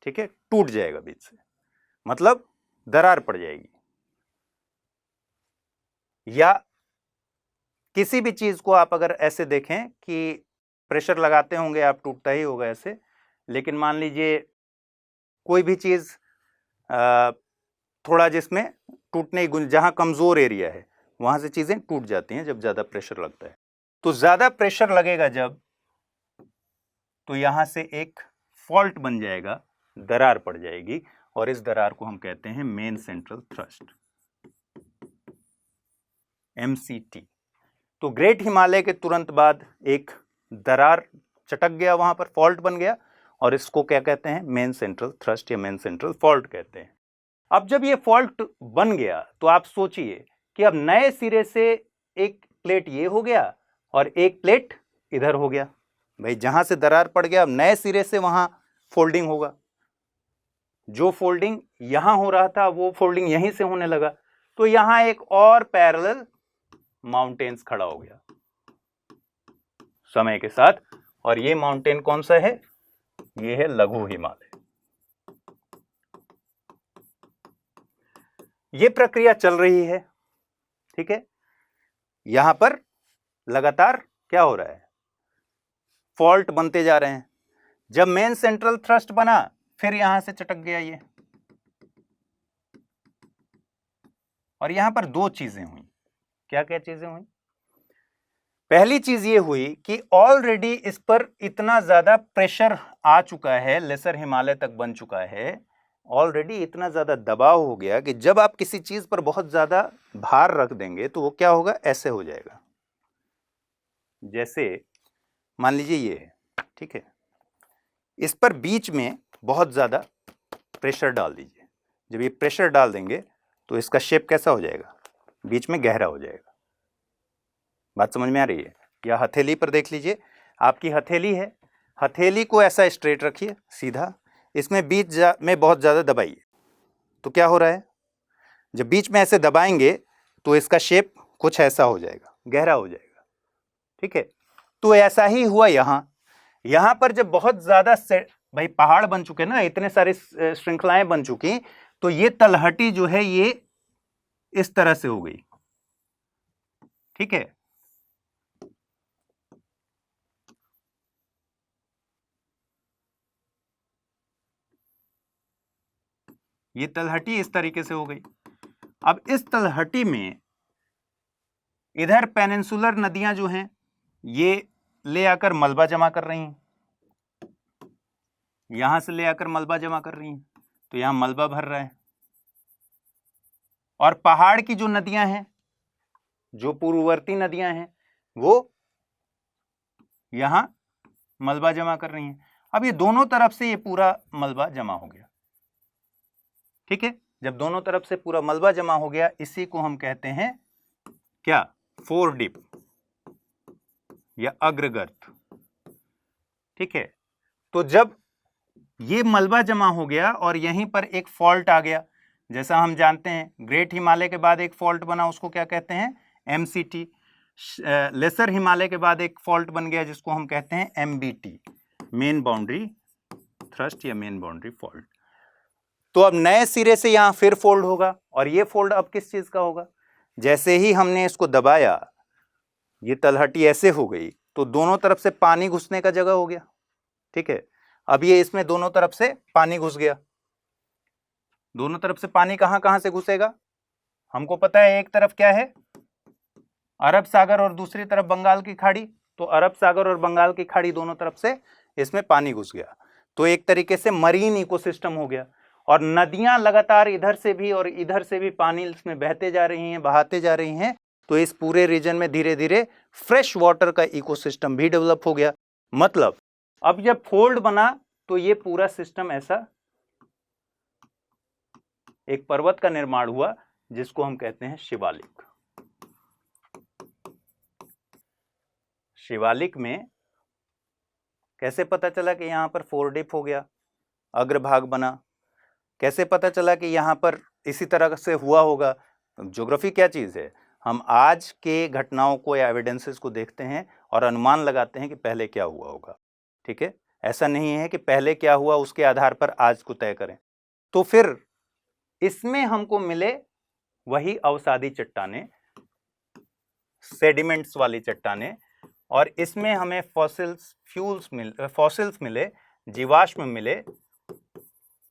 ठीक है, टूट जाएगा बीच से, मतलब दरार पड़ जाएगी। या किसी भी चीज को आप अगर ऐसे देखें कि प्रेशर लगाते होंगे आप, टूटता ही होगा ऐसे। लेकिन मान लीजिए कोई भी चीज थोड़ा जिसमें टूटने की जहां कमजोर एरिया है वहां से चीजें टूट जाती हैं जब ज्यादा प्रेशर लगता है। तो ज्यादा प्रेशर लगेगा जब, तो यहां से एक फॉल्ट बन जाएगा, दरार पड़ जाएगी, और इस दरार को हम कहते हैं मेन सेंट्रल थ्रस्ट, MCT। तो ग्रेट हिमालय के तुरंत बाद एक दरार चटक गया, वहां पर फॉल्ट बन गया, और इसको क्या कहते हैं? मेन सेंट्रल थ्रस्ट या मेन सेंट्रल फॉल्ट कहते हैं। अब जब ये फॉल्ट बन गया तो आप सोचिए कि अब नए सिरे से एक प्लेट ये हो गया और एक प्लेट इधर हो गया। भाई जहां से दरार पड़ गया, अब नए सिरे से वहां फोल्डिंग होगा। जो फोल्डिंग यहां हो रहा था वो फोल्डिंग यहीं से होने लगा। तो यहां एक और पैरेलल माउंटेन्स खड़ा हो गया समय के साथ, और ये माउंटेन कौन सा है? ये है लघु हिमालय। ये प्रक्रिया चल रही है, ठीक है। यहां पर लगातार क्या हो रहा है? फॉल्ट बनते जा रहे हैं। जब मेन सेंट्रल थ्रस्ट बना, फिर यहां से चटक गया ये, और यहां पर 2 चीजें हुई। क्या क्या चीजें हुई? पहली चीज ये हुई कि ऑलरेडी इस पर इतना ज्यादा प्रेशर आ चुका है, लेसर हिमालय तक बन चुका है, ऑलरेडी इतना ज्यादा दबाव हो गया कि जब आप किसी चीज पर बहुत ज्यादा भार रख देंगे तो वो क्या होगा? ऐसे हो जाएगा। जैसे मान लीजिए ये है, ठीक है, इस पर बीच में बहुत ज्यादा प्रेशर डाल दीजिए। जब ये प्रेशर डाल देंगे तो इसका शेप कैसा हो जाएगा? बीच में गहरा हो जाएगा। बात समझ में आ रही है? या हथेली पर देख लीजिए, आपकी हथेली है, हथेली को ऐसा स्ट्रेट रखिए सीधा, इसमें बीच में बहुत ज़्यादा दबाइए, तो क्या हो रहा है? जब बीच में ऐसे दबाएंगे तो इसका शेप कुछ ऐसा हो जाएगा, गहरा हो जाएगा, ठीक है। तो ऐसा ही हुआ यहाँ पर जब बहुत ज़्यादा भाई पहाड़ बन चुके ना, इतने सारे श्रृंखलाएं बन चुकी, तो ये तलहटी जो है ये इस तरह से हो गई, ठीक है। ये तलहटी इस तरीके से हो गई। अब इस तलहटी में इधर पेनिनसुलर नदियां जो हैं ये ले आकर मलबा जमा कर रही हैं, यहां से ले आकर मलबा जमा कर रही हैं, तो यहां मलबा भर रहा है। और पहाड़ की जो नदियां हैं, जो पूर्ववर्ती नदियां हैं, वो यहां मलबा जमा कर रही हैं। अब ये दोनों तरफ से ये पूरा मलबा जमा हो गया, ठीक है। जब दोनों तरफ से पूरा मलबा जमा हो गया, इसी को हम कहते हैं क्या, फोरडिप या अग्रगर्त, ठीक है। तो जब ये मलबा जमा हो गया और यहीं पर एक फॉल्ट आ गया, जैसा हम जानते हैं ग्रेट हिमालय के बाद एक फॉल्ट बना, उसको क्या कहते हैं, एमसीटी। लेसर हिमालय के बाद एक फॉल्ट बन गया जिसको हम कहते हैं एमबीटी, मेन बाउंड्री थ्रस्ट या मेन बाउंड्री फॉल्ट। तो अब नए सिरे से यहां फिर फोल्ड होगा, और ये फोल्ड अब किस चीज का होगा, जैसे ही हमने इसको दबाया, ये तलहटी ऐसे हो गई, तो दोनों तरफ से पानी घुसने का जगह हो गया, ठीक है। अब ये इसमें दोनों तरफ से पानी घुस गया। दोनों तरफ से पानी कहां कहां से घुसेगा, हमको पता है, एक तरफ क्या है, अरब सागर, और दूसरी तरफ बंगाल की खाड़ी। तो अरब सागर और बंगाल की खाड़ी दोनों तरफ से इसमें पानी घुस गया, तो एक तरीके से मरीन इकोसिस्टम हो गया। और नदियां लगातार इधर से भी और इधर से भी पानी इसमें बहते जा रही हैं, बहाते जा रही हैं, तो इस पूरे रीजन में धीरे धीरे फ्रेश वाटर का इकोसिस्टम भी डेवलप हो गया। मतलब अब जब फोल्ड बना तो ये पूरा सिस्टम ऐसा एक पर्वत का निर्माण हुआ जिसको हम कहते हैं शिवालिक। शिवालिक में कैसे पता चला कि यहां पर फोरडिप हो गया, अग्रभाग बना, कैसे पता चला कि यहां पर इसी तरह से हुआ होगा। ज्योग्राफी क्या चीज है, हम आज के घटनाओं को या एविडेंसेस को देखते हैं और अनुमान लगाते हैं कि पहले क्या हुआ होगा, ठीक है। ऐसा नहीं है कि पहले क्या हुआ उसके आधार पर आज को तय करें। तो फिर इसमें हमको मिले वही अवसादी चट्टानें, सेडिमेंट्स वाली चट्टानें, और इसमें हमें फॉसिल्स मिले, जीवाश्म मिले,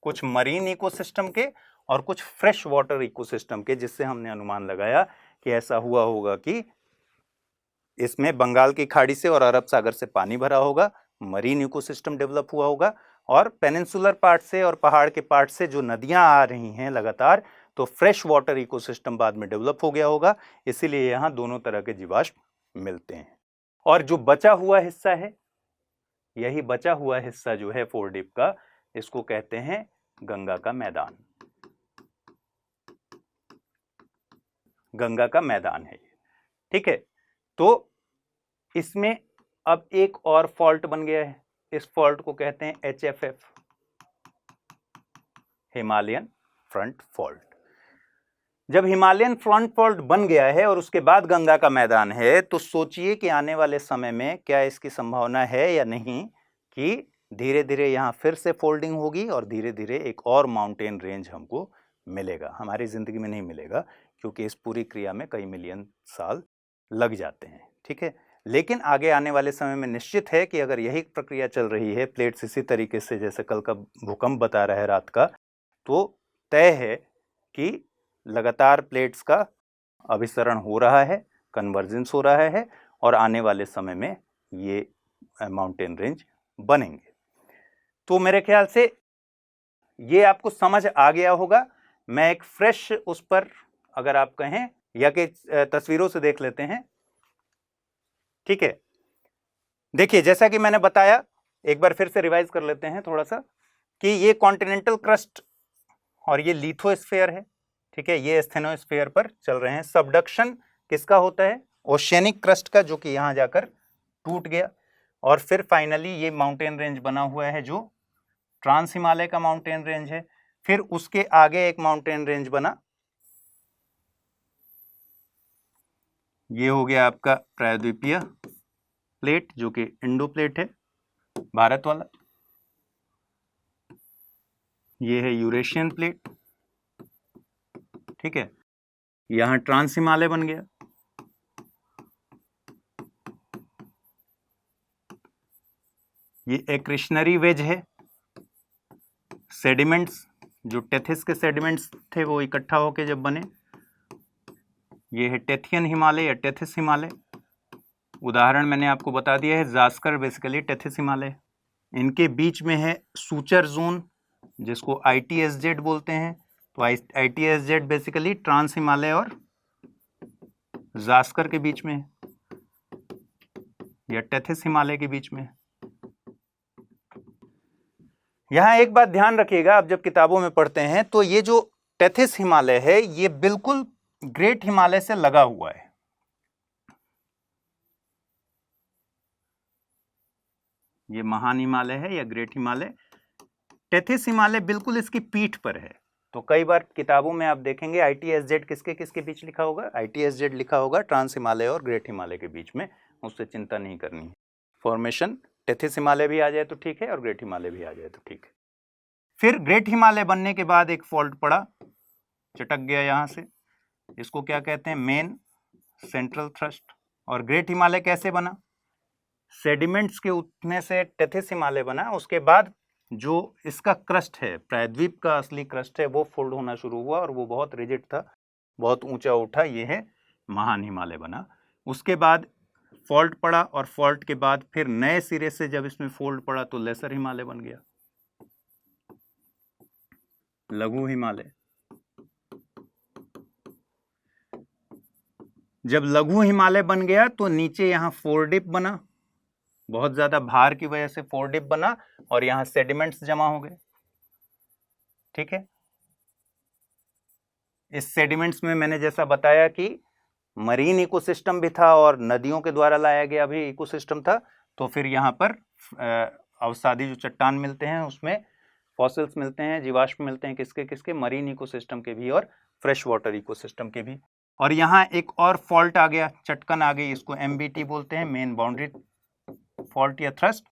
कुछ मरीन इकोसिस्टम के और कुछ फ्रेश वाटर इकोसिस्टम के, जिससे हमने अनुमान लगाया कि ऐसा हुआ होगा कि इसमें बंगाल की खाड़ी से और अरब सागर से पानी भरा होगा, मरीन इकोसिस्टम डेवलप हुआ होगा, और पेनिनसुलर पार्ट से और पहाड़ के पार्ट से जो नदियां आ रही हैं लगातार, तो फ्रेश वाटर इकोसिस्टम बाद में डेवलप हो गया होगा। इसीलिए यहाँ दोनों तरह के जीवाश्म मिलते हैं। और जो बचा हुआ हिस्सा है, यही बचा हुआ हिस्सा जो है फोरडिप का, इसको कहते हैं गंगा का मैदान। गंगा का मैदान है, ठीक है। तो इसमें अब एक और फॉल्ट बन गया है, इस फॉल्ट को कहते हैं HFF, हिमालयन फ्रंट फॉल्ट। जब हिमालयन फ्रंट फॉल्ट बन गया है और उसके बाद गंगा का मैदान है, तो सोचिए कि आने वाले समय में क्या इसकी संभावना है या नहीं कि धीरे धीरे यहाँ फिर से फोल्डिंग होगी और धीरे धीरे एक और माउंटेन रेंज हमको मिलेगा। हमारी जिंदगी में नहीं मिलेगा, क्योंकि इस पूरी क्रिया में कई मिलियन साल लग जाते हैं, ठीक है। लेकिन आगे आने वाले समय में निश्चित है कि अगर यही प्रक्रिया चल रही है, प्लेट्स इसी तरीके से जैसे कल का भूकंप बता रहा है रात का, तो तय है कि लगातार प्लेट्स का अभिसरण हो रहा है, कन्वर्जेंस हो रहा है, और आने वाले समय में ये माउंटेन रेंज बनेंगे। तो मेरे ख्याल से ये आपको समझ आ गया होगा। मैं एक फ्रेश उस पर, अगर आप कहें, या कि तस्वीरों से देख लेते हैं, ठीक है। देखिए, जैसा कि मैंने बताया, एक बार फिर से रिवाइज कर लेते हैं थोड़ा सा, कि ये कॉन्टिनेंटल क्रस्ट और ये लिथोस्फीयर है, ठीक है। ये स्टेनोस्फीयर पर चल रहे हैं। सबडक्शन किसका होता है, ओशियनिक क्रस्ट का, जो कि यहां जाकर टूट गया, और फिर फाइनली ये माउंटेन रेंज बना हुआ है जो ट्रांस हिमालय का माउंटेन रेंज है। फिर उसके आगे एक माउंटेन रेंज बना, ये हो गया आपका प्रायद्वीपीय प्लेट, जो कि इंडो प्लेट है, भारत वाला। ये है यूरेशियन प्लेट, ठीक है। यहां ट्रांस हिमालय बन गया। ये एक्रिशनरी वेज है। सेडिमेंट्स, जो टेथिस के सेडिमेंट्स थे वो इकट्ठा होके जब बने, ये है टेथियन हिमालय या टेथिस हिमालय। उदाहरण मैंने आपको बता दिया है, जास्कर बेसिकली टेथिस हिमालय, इनके बीच में है सूचर जोन, जिसको ITSZ बोलते हैं। तो ITSZ बेसिकली ट्रांस हिमालय और जास्कर के बीच में है, या टेथिस हिमालय के बीच में है। यहां एक बात ध्यान रखिएगा, आप जब किताबों में पढ़ते हैं तो ये जो टेथिस हिमालय है ये बिल्कुल ग्रेट हिमालय से लगा हुआ है। ये महान हिमालय है या ग्रेट हिमालय। टेथिस हिमालय बिल्कुल इसकी पीठ पर है। तो कई बार किताबों में आप देखेंगे ITSZ किसके किसके बीच लिखा होगा, ITSZ लिखा होगा ट्रांस हिमालय और ग्रेट हिमालय के बीच में। उससे चिंता नहीं करनी है। फॉर्मेशन टेथिस हिमालय भी आ जाए तो ठीक है और ग्रेट हिमालय भी आ जाए तो ठीक है। फिर ग्रेट हिमालय बनने के बाद एक फॉल्ट पड़ा, चटक गया यहां से, इसको क्या कहते हैं, मेन सेंट्रल थ्रस्ट। और ग्रेट हिमालय कैसे बना, सेडिमेंट्स के उठने से टेथिस हिमालय बना। उसके बाद जो इसका क्रस्ट है, प्रायद्वीप का असली क्रस्ट है, वो फोल्ड होना शुरू हुआ और वो बहुत रिजिड था, बहुत ऊंचा उठा, ये है महान हिमालय बना। उसके बाद फॉल्ट पड़ा और फॉल्ट के बाद फिर नए सिरे से जब इसमें फोल्ड पड़ा तो लेसर हिमालय बन गया, लघु हिमालय। जब लघु हिमालय बन गया तो नीचे यहां फोरडिप बना, बहुत ज्यादा भार की वजह से फोरडिप बना और यहां सेडिमेंट्स जमा हो गए। ठीक है, इस सेडिमेंट्स में मैंने जैसा बताया कि मरीन इकोसिस्टम भी था और नदियों के द्वारा लाया गया भी इकोसिस्टम था। तो फिर यहाँ पर अवसादी जो चट्टान मिलते हैं उसमें फॉसिल्स मिलते हैं, जीवाश्म मिलते हैं, किसके किसके, मरीन इकोसिस्टम के भी और फ्रेश वाटर इकोसिस्टम के भी। और यहाँ एक और फॉल्ट आ गया, चटकन आ गई, इसको MBT बोलते हैं, मेन बाउंड्री फॉल्ट या थ्रस्ट।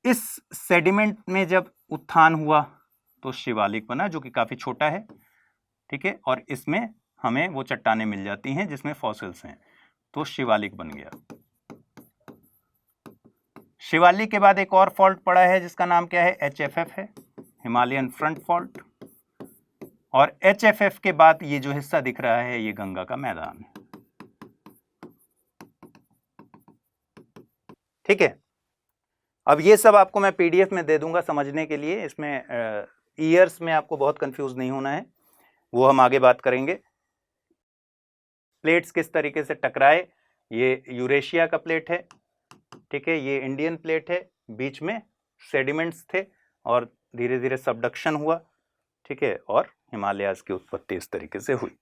इस सेडिमेंट में जब उत्थान हुआ तो शिवालिक बना, जो कि काफी छोटा है। ठीक है, और इसमें हमें वो चट्टानें मिल जाती हैं जिसमें फॉसिल्स हैं, तो शिवालिक बन गया। शिवालिक के बाद एक और फॉल्ट पड़ा है जिसका नाम क्या है, HFF है, हिमालयन फ्रंट फॉल्ट। और HFF के बाद ये जो हिस्सा दिख रहा है ये गंगा का मैदान है। ठीक है, अब ये सब आपको मैं PDF में दे दूंगा समझने के लिए। इसमें ईयर्स में आपको बहुत कंफ्यूज नहीं होना है, वो हम आगे बात करेंगे। प्लेट्स किस तरीके से टकराए, ये यूरेशिया का प्लेट है, ठीक है, ये इंडियन प्लेट है, बीच में सेडिमेंट्स थे और धीरे धीरे सबडक्शन हुआ। ठीक है, और हिमालयाज की उत्पत्ति इस तरीके से हुई।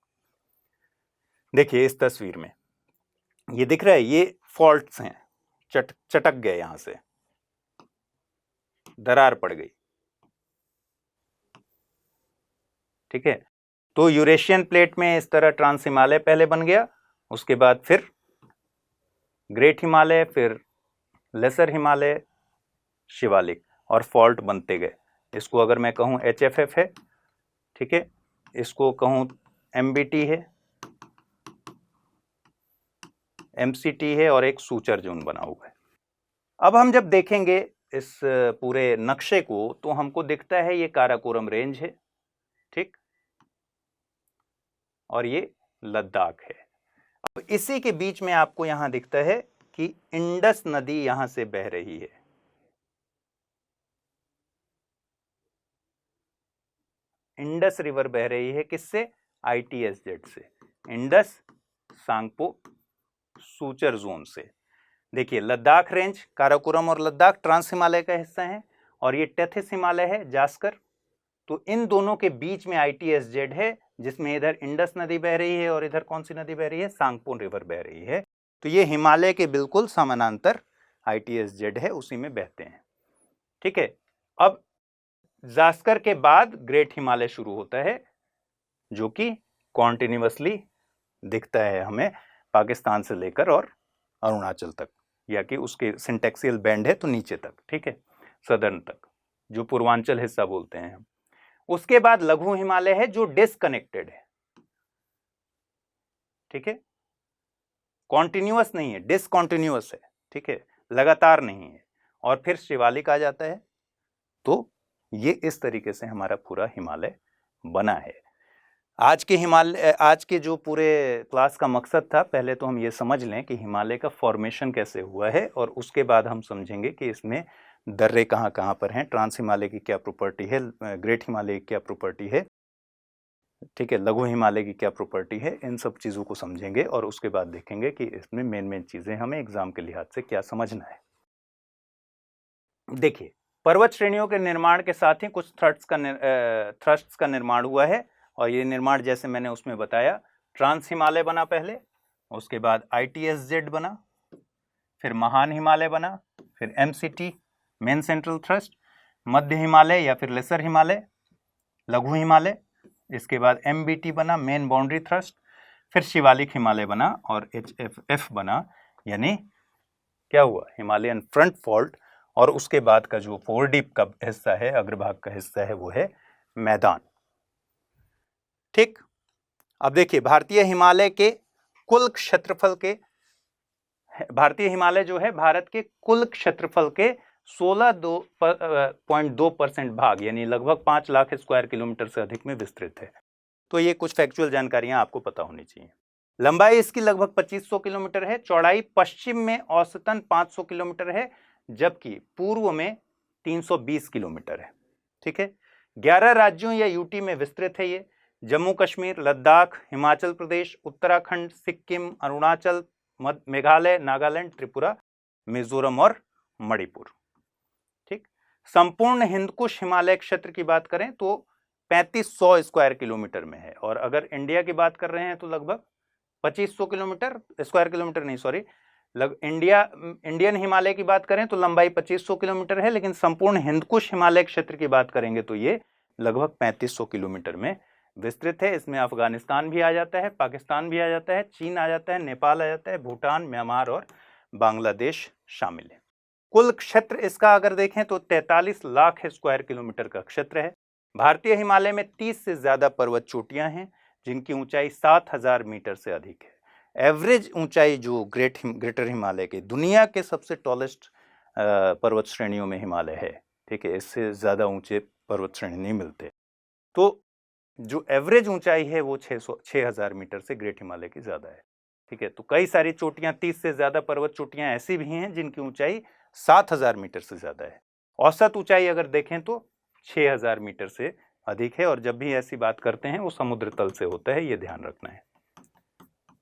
देखिए इस तस्वीर में ये दिख रहा है, ये फॉल्ट्स हैं, चटक गए, यहां से दरार पड़ गई। ठीक है, तो यूरेशियन प्लेट में इस तरह ट्रांस हिमालय पहले बन गया, उसके बाद फिर ग्रेट हिमालय, फिर लेसर हिमालय, शिवालिक, और फॉल्ट बनते गए। इसको अगर मैं कहूं HFF है, ठीक है, इसको कहूं MBT है, MCT है, और एक सूचर जोन बना हुआ है। अब हम जब देखेंगे इस पूरे नक्शे को तो हमको दिखता है ये काराकोरम रेंज है, ठीक, और ये लद्दाख है। अब इसी के बीच में आपको यहां दिखता है कि इंडस नदी यहां से बह रही है। इंडस रिवर बह रही है किससे, ITSZ से, इंडस सांगपो सूचर जोन से। देखिए लद्दाख रेंज, काराकोरम और लद्दाख ट्रांस हिमालय का हिस्सा है, और ये टेथिस हिमालय है, जास्कर। तो इन दोनों के बीच में ITSZ है, जिसमें इधर इंडस नदी बह रही है और इधर कौन सी नदी बह रही है, सांगपो रिवर बह रही है। तो ये हिमालय के बिल्कुल समानांतर ITSZ है, उसी में बहते हैं। ठीक है, अब जास्कर के बाद ग्रेट हिमालय शुरू होता है, जो कि कॉन्टिन्यूअसली दिखता है हमें पाकिस्तान से लेकर और अरुणाचल तक, या कि उसके सिंटेक्सियल बैंड है तो नीचे तक, ठीक है, सदर्न तक, जो पूर्वांचल हिस्सा बोलते हैं हम। उसके बाद लघु हिमालय है जो डिसकनेक्टेड है, ठीक है, कॉन्टिन्यूअस नहीं है, डिसकॉन्टिन्यूअस है, ठीक है, लगातार नहीं है। और फिर शिवालिक आ जाता है। तो ये इस तरीके से हमारा पूरा हिमालय बना है। आज के जो पूरे क्लास का मकसद था, पहले तो हम ये समझ लें कि हिमालय का फॉर्मेशन कैसे हुआ है, और उसके बाद हम समझेंगे कि इसमें दर्रे कहाँ कहाँ पर हैं, ट्रांस हिमालय की क्या प्रॉपर्टी है, ग्रेट हिमालय की क्या प्रॉपर्टी है, ठीक है, लघु हिमालय की क्या प्रॉपर्टी है, इन सब चीज़ों को समझेंगे और उसके बाद देखेंगे कि इसमें मेन चीज़ें हमें एग्जाम के लिहाज से क्या समझना है। देखिए, पर्वत श्रेणियों के निर्माण के साथ ही कुछ थ्रस्ट्स का निर्माण हुआ है और ये निर्माण जैसे मैंने उसमें बताया, ट्रांस हिमालय बना पहले, उसके बाद ITSZ बना, फिर महान हिमालय बना, फिर MCT मेन सेंट्रल थ्रस्ट, मध्य हिमालय या फिर लेसर हिमालय, लघु हिमालय, इसके बाद MBT बना मेन बाउंड्री थ्रस्ट, फिर शिवालिक हिमालय बना और HFF बना, यानी क्या हुआ, हिमालयन फ्रंट फॉल्ट। और उसके बाद का जो फोर डीप का हिस्सा है, अग्रभाग का हिस्सा है, वो है मैदान। ठीक, अब देखिए भारतीय हिमालय के कुल क्षेत्रफल के, भारतीय हिमालय जो है भारत के कुल क्षेत्रफल के 16.2% भाग यानी लगभग 5 लाख स्क्वायर किलोमीटर से अधिक में विस्तृत है। तो ये कुछ फैक्चुअल जानकारियां आपको पता होनी चाहिए। लंबाई इसकी लगभग 2500 किलोमीटर है, चौड़ाई पश्चिम में औसतन 500 किलोमीटर है, जबकि पूर्व में 320 किलोमीटर है। ठीक है, 11 राज्यों या यूटी में विस्तृत है ये। जम्मू कश्मीर, लद्दाख, हिमाचल प्रदेश, उत्तराखंड, सिक्किम, अरुणाचल, मेघालय, नागालैंड, त्रिपुरा, मिजोरम और मणिपुर। ठीक, संपूर्ण हिंदकुश हिमालय क्षेत्र की बात करें तो 3500 स्क्वायर किलोमीटर में है, और अगर इंडिया की बात कर रहे हैं तो लगभग 2500 किलोमीटर, स्क्वायर किलोमीटर नहीं सॉरी, इंडियन हिमालय की बात करें तो लंबाई 2500 किलोमीटर है, लेकिन संपूर्ण हिंदकुश हिमालय क्षेत्र की बात करेंगे तो ये लगभग 3500 किलोमीटर में विस्तृत है। इसमें अफगानिस्तान भी आ जाता है, पाकिस्तान भी आ जाता है, चीन आ जाता है, नेपाल आ जाता है, भूटान, म्यांमार और बांग्लादेश शामिल है। कुल क्षेत्र इसका अगर देखें तो 43 लाख स्क्वायर किलोमीटर का क्षेत्र है। भारतीय हिमालय में 30 से ज्यादा पर्वत चोटियां हैं जिनकी ऊंचाई 7000 मीटर से अधिक है। एवरेज ऊंचाई जो ग्रेटर हिमालय के दुनिया के सबसे टॉलेस्ट पर्वत श्रेणियों में हिमालय है। ठीक है, इससे ज्यादा ऊंचे पर्वत श्रेणी नहीं मिलते। तो जो एवरेज ऊंचाई है वो 6000 मीटर से ग्रेट हिमालय की ज्यादा है। ठीक है, तो कई सारी चोटियां, 30 से ज्यादा पर्वत चोटियां ऐसी भी हैं जिनकी ऊंचाई 7000 मीटर से ज्यादा है। औसत ऊंचाई अगर देखें तो 6000 मीटर से अधिक है, और जब भी ऐसी बात करते हैं वो समुद्र तल से होता है, ये ध्यान रखना है।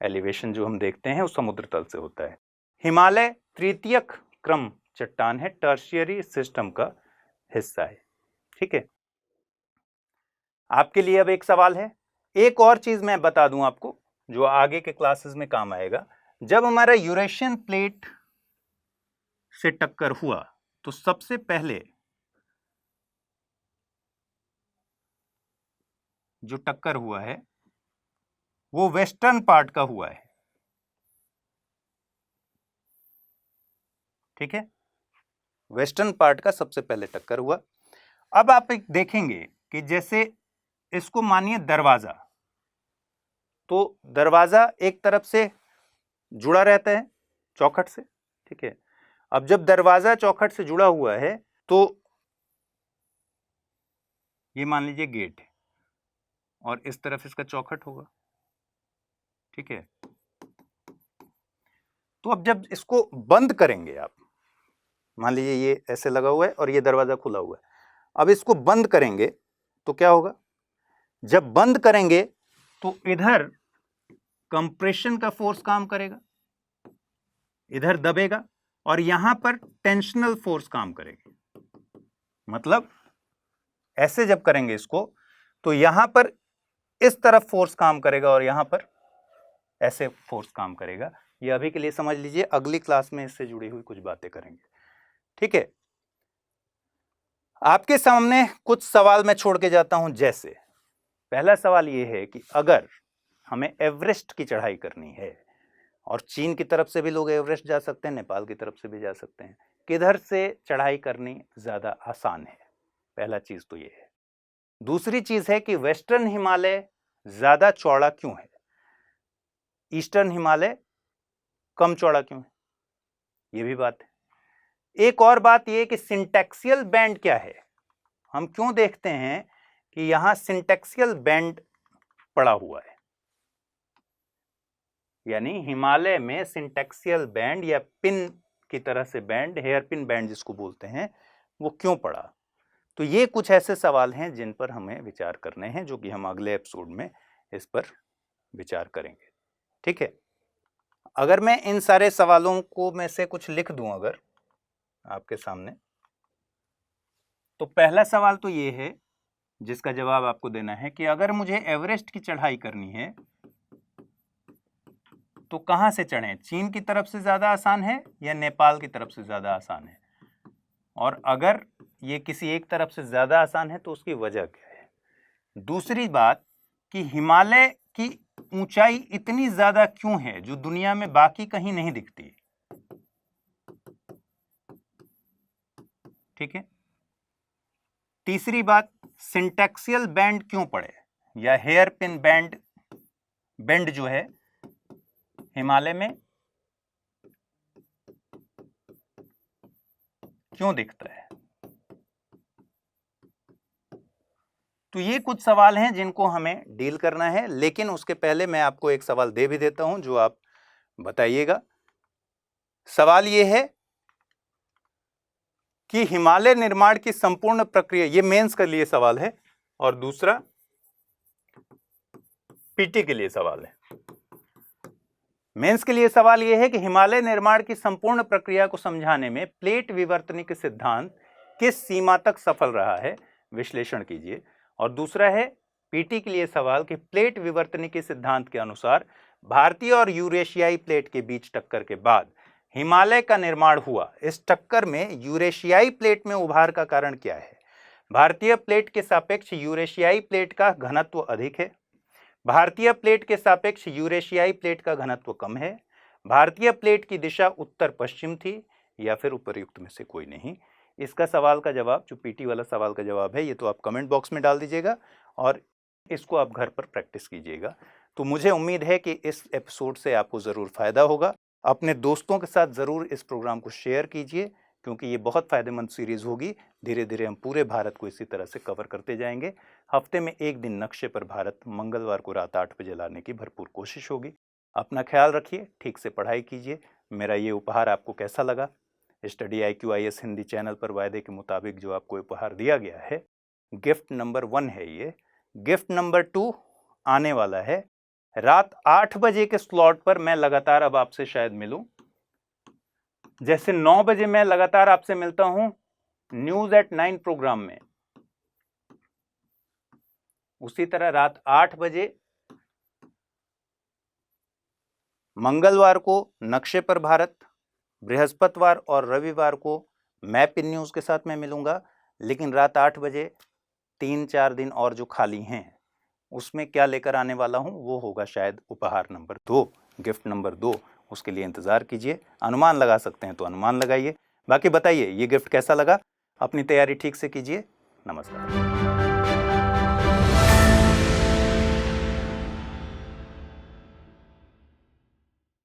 एलिवेशन जो हम देखते हैं वो समुद्र तल से होता है। हिमालय तृतीयक क्रम चट्टान है, टर्शियरी सिस्टम का हिस्सा है। ठीक है, आपके लिए अब एक सवाल है, एक और चीज मैं बता दूं आपको जो आगे के क्लासेस में काम आएगा। जब हमारा यूरेशियन प्लेट से टक्कर हुआ तो सबसे पहले जो टक्कर हुआ है वो वेस्टर्न पार्ट का हुआ है। ठीक है, वेस्टर्न पार्ट का सबसे पहले टक्कर हुआ। अब आप एक देखेंगे कि जैसे इसको मानिए दरवाजा, तो दरवाजा एक तरफ से जुड़ा रहता है चौखट से। ठीक है, अब जब दरवाजा चौखट से जुड़ा हुआ है तो ये मान लीजिए गेट है और इस तरफ इसका चौखट होगा। ठीक है, तो अब जब इसको बंद करेंगे आप, मान लीजिए ये ऐसे लगा हुआ है और ये दरवाजा खुला हुआ है, अब इसको बंद करेंगे तो क्या होगा, जब बंद करेंगे तो इधर कंप्रेशन का फोर्स काम करेगा, इधर दबेगा, और यहां पर टेंशनल फोर्स काम करेगी। मतलब ऐसे जब करेंगे इसको तो यहां पर इस तरफ फोर्स काम करेगा और यहां पर ऐसे फोर्स काम करेगा। ये अभी के लिए समझ लीजिए, अगली क्लास में इससे जुड़ी हुई कुछ बातें करेंगे। ठीक है, आपके सामने कुछ सवाल मैं छोड़ के जाता हूं। जैसे पहला सवाल ये है कि अगर हमें एवरेस्ट की चढ़ाई करनी है, और चीन की तरफ से भी लोग एवरेस्ट जा सकते हैं, नेपाल की तरफ से भी जा सकते हैं, किधर से चढ़ाई करनी ज्यादा आसान है? पहला चीज तो ये है। दूसरी चीज है कि वेस्टर्न हिमालय ज्यादा चौड़ा क्यों है, ईस्टर्न हिमालय कम चौड़ा क्यों है, ये भी बात है। एक और बात यह कि सिंटैक्सियल बैंड क्या है, हम क्यों देखते हैं कि यहां सिंटैक्सियल बैंड पड़ा हुआ है, यानी हिमालय में सिंटैक्सियल बैंड या पिन की तरह से बैंड, हेयर पिन बैंड जिसको बोलते हैं, वो क्यों पड़ा? तो ये कुछ ऐसे सवाल हैं जिन पर हमें विचार करने हैं, जो कि हम अगले एपिसोड में इस पर विचार करेंगे। ठीक है, अगर मैं इन सारे सवालों को में से कुछ लिख दूं अगर आपके सामने, तो पहला सवाल तो ये है जिसका जवाब आपको देना है कि अगर मुझे एवरेस्ट की चढ़ाई करनी है तो कहां से चढ़ें? चीन की तरफ से ज्यादा आसान है या नेपाल की तरफ से ज्यादा आसान है? और अगर ये किसी एक तरफ से ज्यादा आसान है तो उसकी वजह क्या है? दूसरी बात कि हिमालय की ऊंचाई इतनी ज्यादा क्यों है जो दुनिया में बाकी कहीं नहीं दिखती? ठीक है। तीसरी बात, सिंटैक्सियल बैंड क्यों पड़े या हेयर पिन बेंड जो है हिमालय में क्यों दिखता है? तो ये कुछ सवाल हैं जिनको हमें डील करना है, लेकिन उसके पहले मैं आपको एक सवाल दे भी देता हूं जो आप बताइएगा। सवाल ये है कि हिमालय निर्माण की संपूर्ण प्रक्रिया, ये मेंस के लिए सवाल है और दूसरा पीटी के लिए सवाल है। मेंस के लिए सवाल यह है कि हिमालय निर्माण की संपूर्ण प्रक्रिया को समझाने में प्लेट विवर्तनिक सिद्धांत किस सीमा तक सफल रहा है, विश्लेषण कीजिए। और दूसरा है पीटी के लिए सवाल कि प्लेट विवर्तनिक सिद्धांत के अनुसार भारतीय और यूरेशियाई प्लेट के बीच टक्कर के बाद हिमालय का निर्माण हुआ। इस टक्कर में यूरेशियाई प्लेट में उभार का कारण क्या है? भारतीय प्लेट के सापेक्ष यूरेशियाई प्लेट का घनत्व अधिक है, भारतीय प्लेट के सापेक्ष यूरेशियाई प्लेट का घनत्व कम है, भारतीय प्लेट की दिशा उत्तर पश्चिम थी, या फिर उपर्युक्त में से कोई नहीं। इसका सवाल का जवाब, जो पीटी वाला सवाल का जवाब है, ये तो आप कमेंट बॉक्स में डाल दीजिएगा और इसको आप घर पर प्रैक्टिस कीजिएगा। तो मुझे उम्मीद है कि इस एपिसोड से आपको ज़रूर फ़ायदा होगा। अपने दोस्तों के साथ ज़रूर इस प्रोग्राम को शेयर कीजिए, क्योंकि ये बहुत फ़ायदेमंद सीरीज़ होगी। धीरे धीरे हम पूरे भारत को इसी तरह से कवर करते जाएंगे। हफ्ते में एक दिन नक्शे पर भारत मंगलवार को रात 8 बजे लाने की भरपूर कोशिश होगी। अपना ख्याल रखिए, ठीक से पढ़ाई कीजिए। मेरा ये उपहार आपको कैसा लगा? स्टडी IQIS हिंदी चैनल पर वायदे के मुताबिक जो आपको उपहार दिया गया है, गिफ्ट नंबर 1 है ये। गिफ्ट नंबर 2 आने वाला है रात 8 बजे के स्लॉट पर। मैं लगातार अब आपसे शायद मिलूं, जैसे 9 बजे मैं लगातार आपसे मिलता हूं न्यूज एट 9 प्रोग्राम में, उसी तरह रात 8 बजे मंगलवार को नक्शे पर भारत, बृहस्पतिवार और रविवार को मैप इन न्यूज़ के साथ मैं मिलूंगा। लेकिन रात 8 बजे 3-4 दिन और जो खाली हैं उसमें क्या लेकर आने वाला हूं, वो होगा शायद उपहार नंबर 2, गिफ्ट नंबर 2। उसके लिए इंतज़ार कीजिए। अनुमान लगा सकते हैं तो अनुमान लगाइए। बाकी बताइए ये गिफ्ट कैसा लगा? अपनी तैयारी ठीक से कीजिए। नमस्कार।